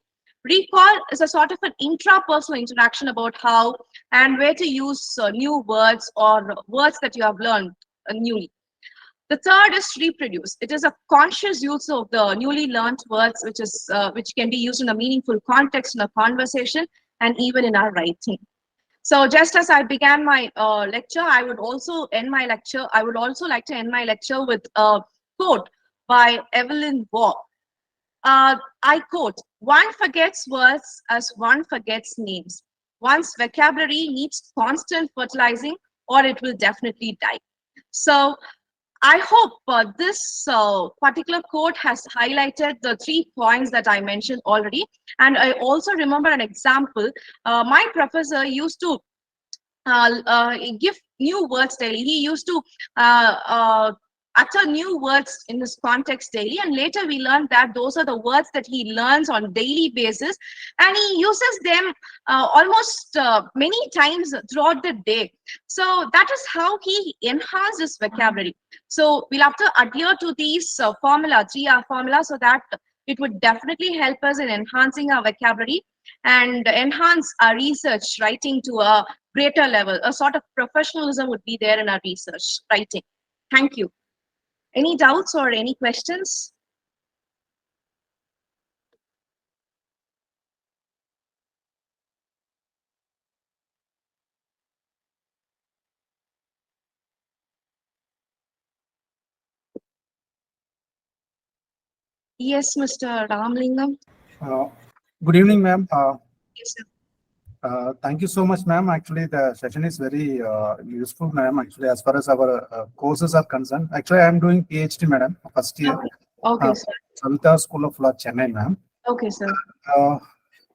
Recall is a sort of an intrapersonal interaction about how and where to use new words or words that you have learned newly. The third is reproduce. It is a conscious use of the newly learned words, which can be used in a meaningful context in a conversation and even in our writing. So just as I began my lecture, I would also like to end my lecture with a quote by Evelyn Waugh. I quote, "One forgets words as one forgets names. One's vocabulary needs constant fertilizing or it will definitely die." So I hope this particular quote has highlighted the 3 points that I mentioned already. And I also remember an example. My professor used to give new words daily. He used to utter new words in this context daily, and later we learned that those are the words that he learns on daily basis, and he uses them almost many times throughout the day. So that is how he enhances vocabulary. So we'll have to adhere to these formula, 3R formula, so that it would definitely help us in enhancing our vocabulary and enhance our research writing to a greater level. A sort of professionalism would be there in our research writing. Thank you. Any doubts or any questions? Yes, Mr. Ramlingam. Good evening, ma'am. Yes, sir. Thank you so much, ma'am. Actually, the session is very useful, ma'am. Actually, as far as our courses are concerned, actually, I am doing PhD, madam, first year. Okay, sir. Savita School of Law, Chennai, ma'am. Okay, sir.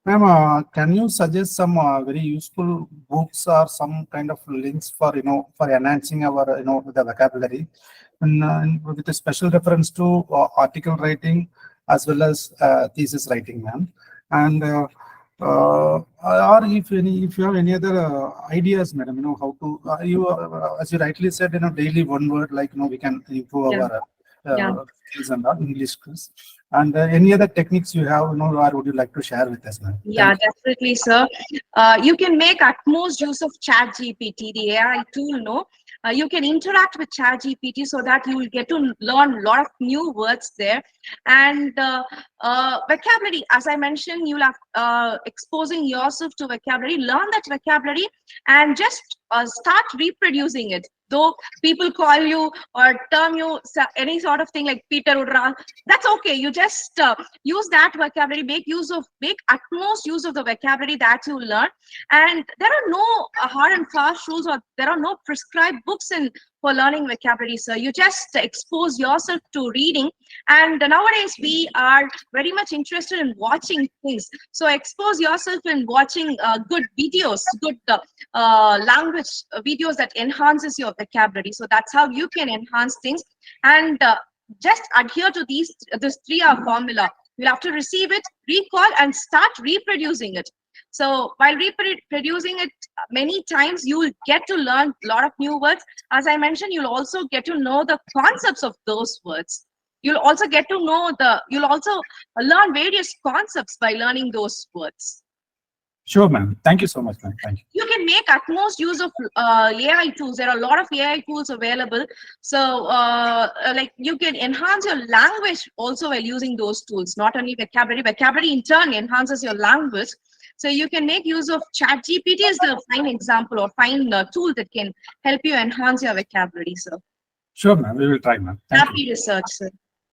Ma'am, can you suggest some very useful books or some kind of links for for enhancing our the vocabulary, and with a special reference to article writing as well as thesis writing, ma'am, and or if you have any other ideas, madam, how to as you rightly said, daily one word, like we can improve Yeah. our skills and our English skills. And any other techniques you have, or would you like to share with us, ma'am? Yeah, definitely, sir. You can make utmost use of ChatGPT, the AI tool, you can interact with ChatGPT so that you will get to learn a lot of new words there. And vocabulary, as I mentioned, you'll have exposing yourself to vocabulary, learn that vocabulary and just start reproducing it. though people call you or term you any sort of thing like Peter Udra, that's okay. You just use that vocabulary, make utmost use of the vocabulary that you learn. And there are no hard and fast rules, or there are no prescribed books for learning vocabulary. So you just expose yourself to reading. And nowadays we are very much interested in watching things. So expose yourself in watching good videos, good language videos that enhances your vocabulary. So that's how you can enhance things. And just adhere to this 3R formula. You'll have to receive it, recall, and start reproducing it. So while reproducing it many times, you will get to learn a lot of new words. As I mentioned, you'll also get to know the concepts of those words. You'll also get to know you'll also learn various concepts by learning those words. Sure, ma'am. Thank you so much, ma'am. Thank you. You can make utmost use of AI tools. There are a lot of AI tools available. So like you can enhance your language also while using those tools, not only vocabulary. Vocabulary in turn enhances your language. So you can make use of ChatGPT is the fine example or fine tool that can help you enhance your vocabulary, sir. Sure, ma'am. We will try, ma'am. Thank you. Happy research, sir.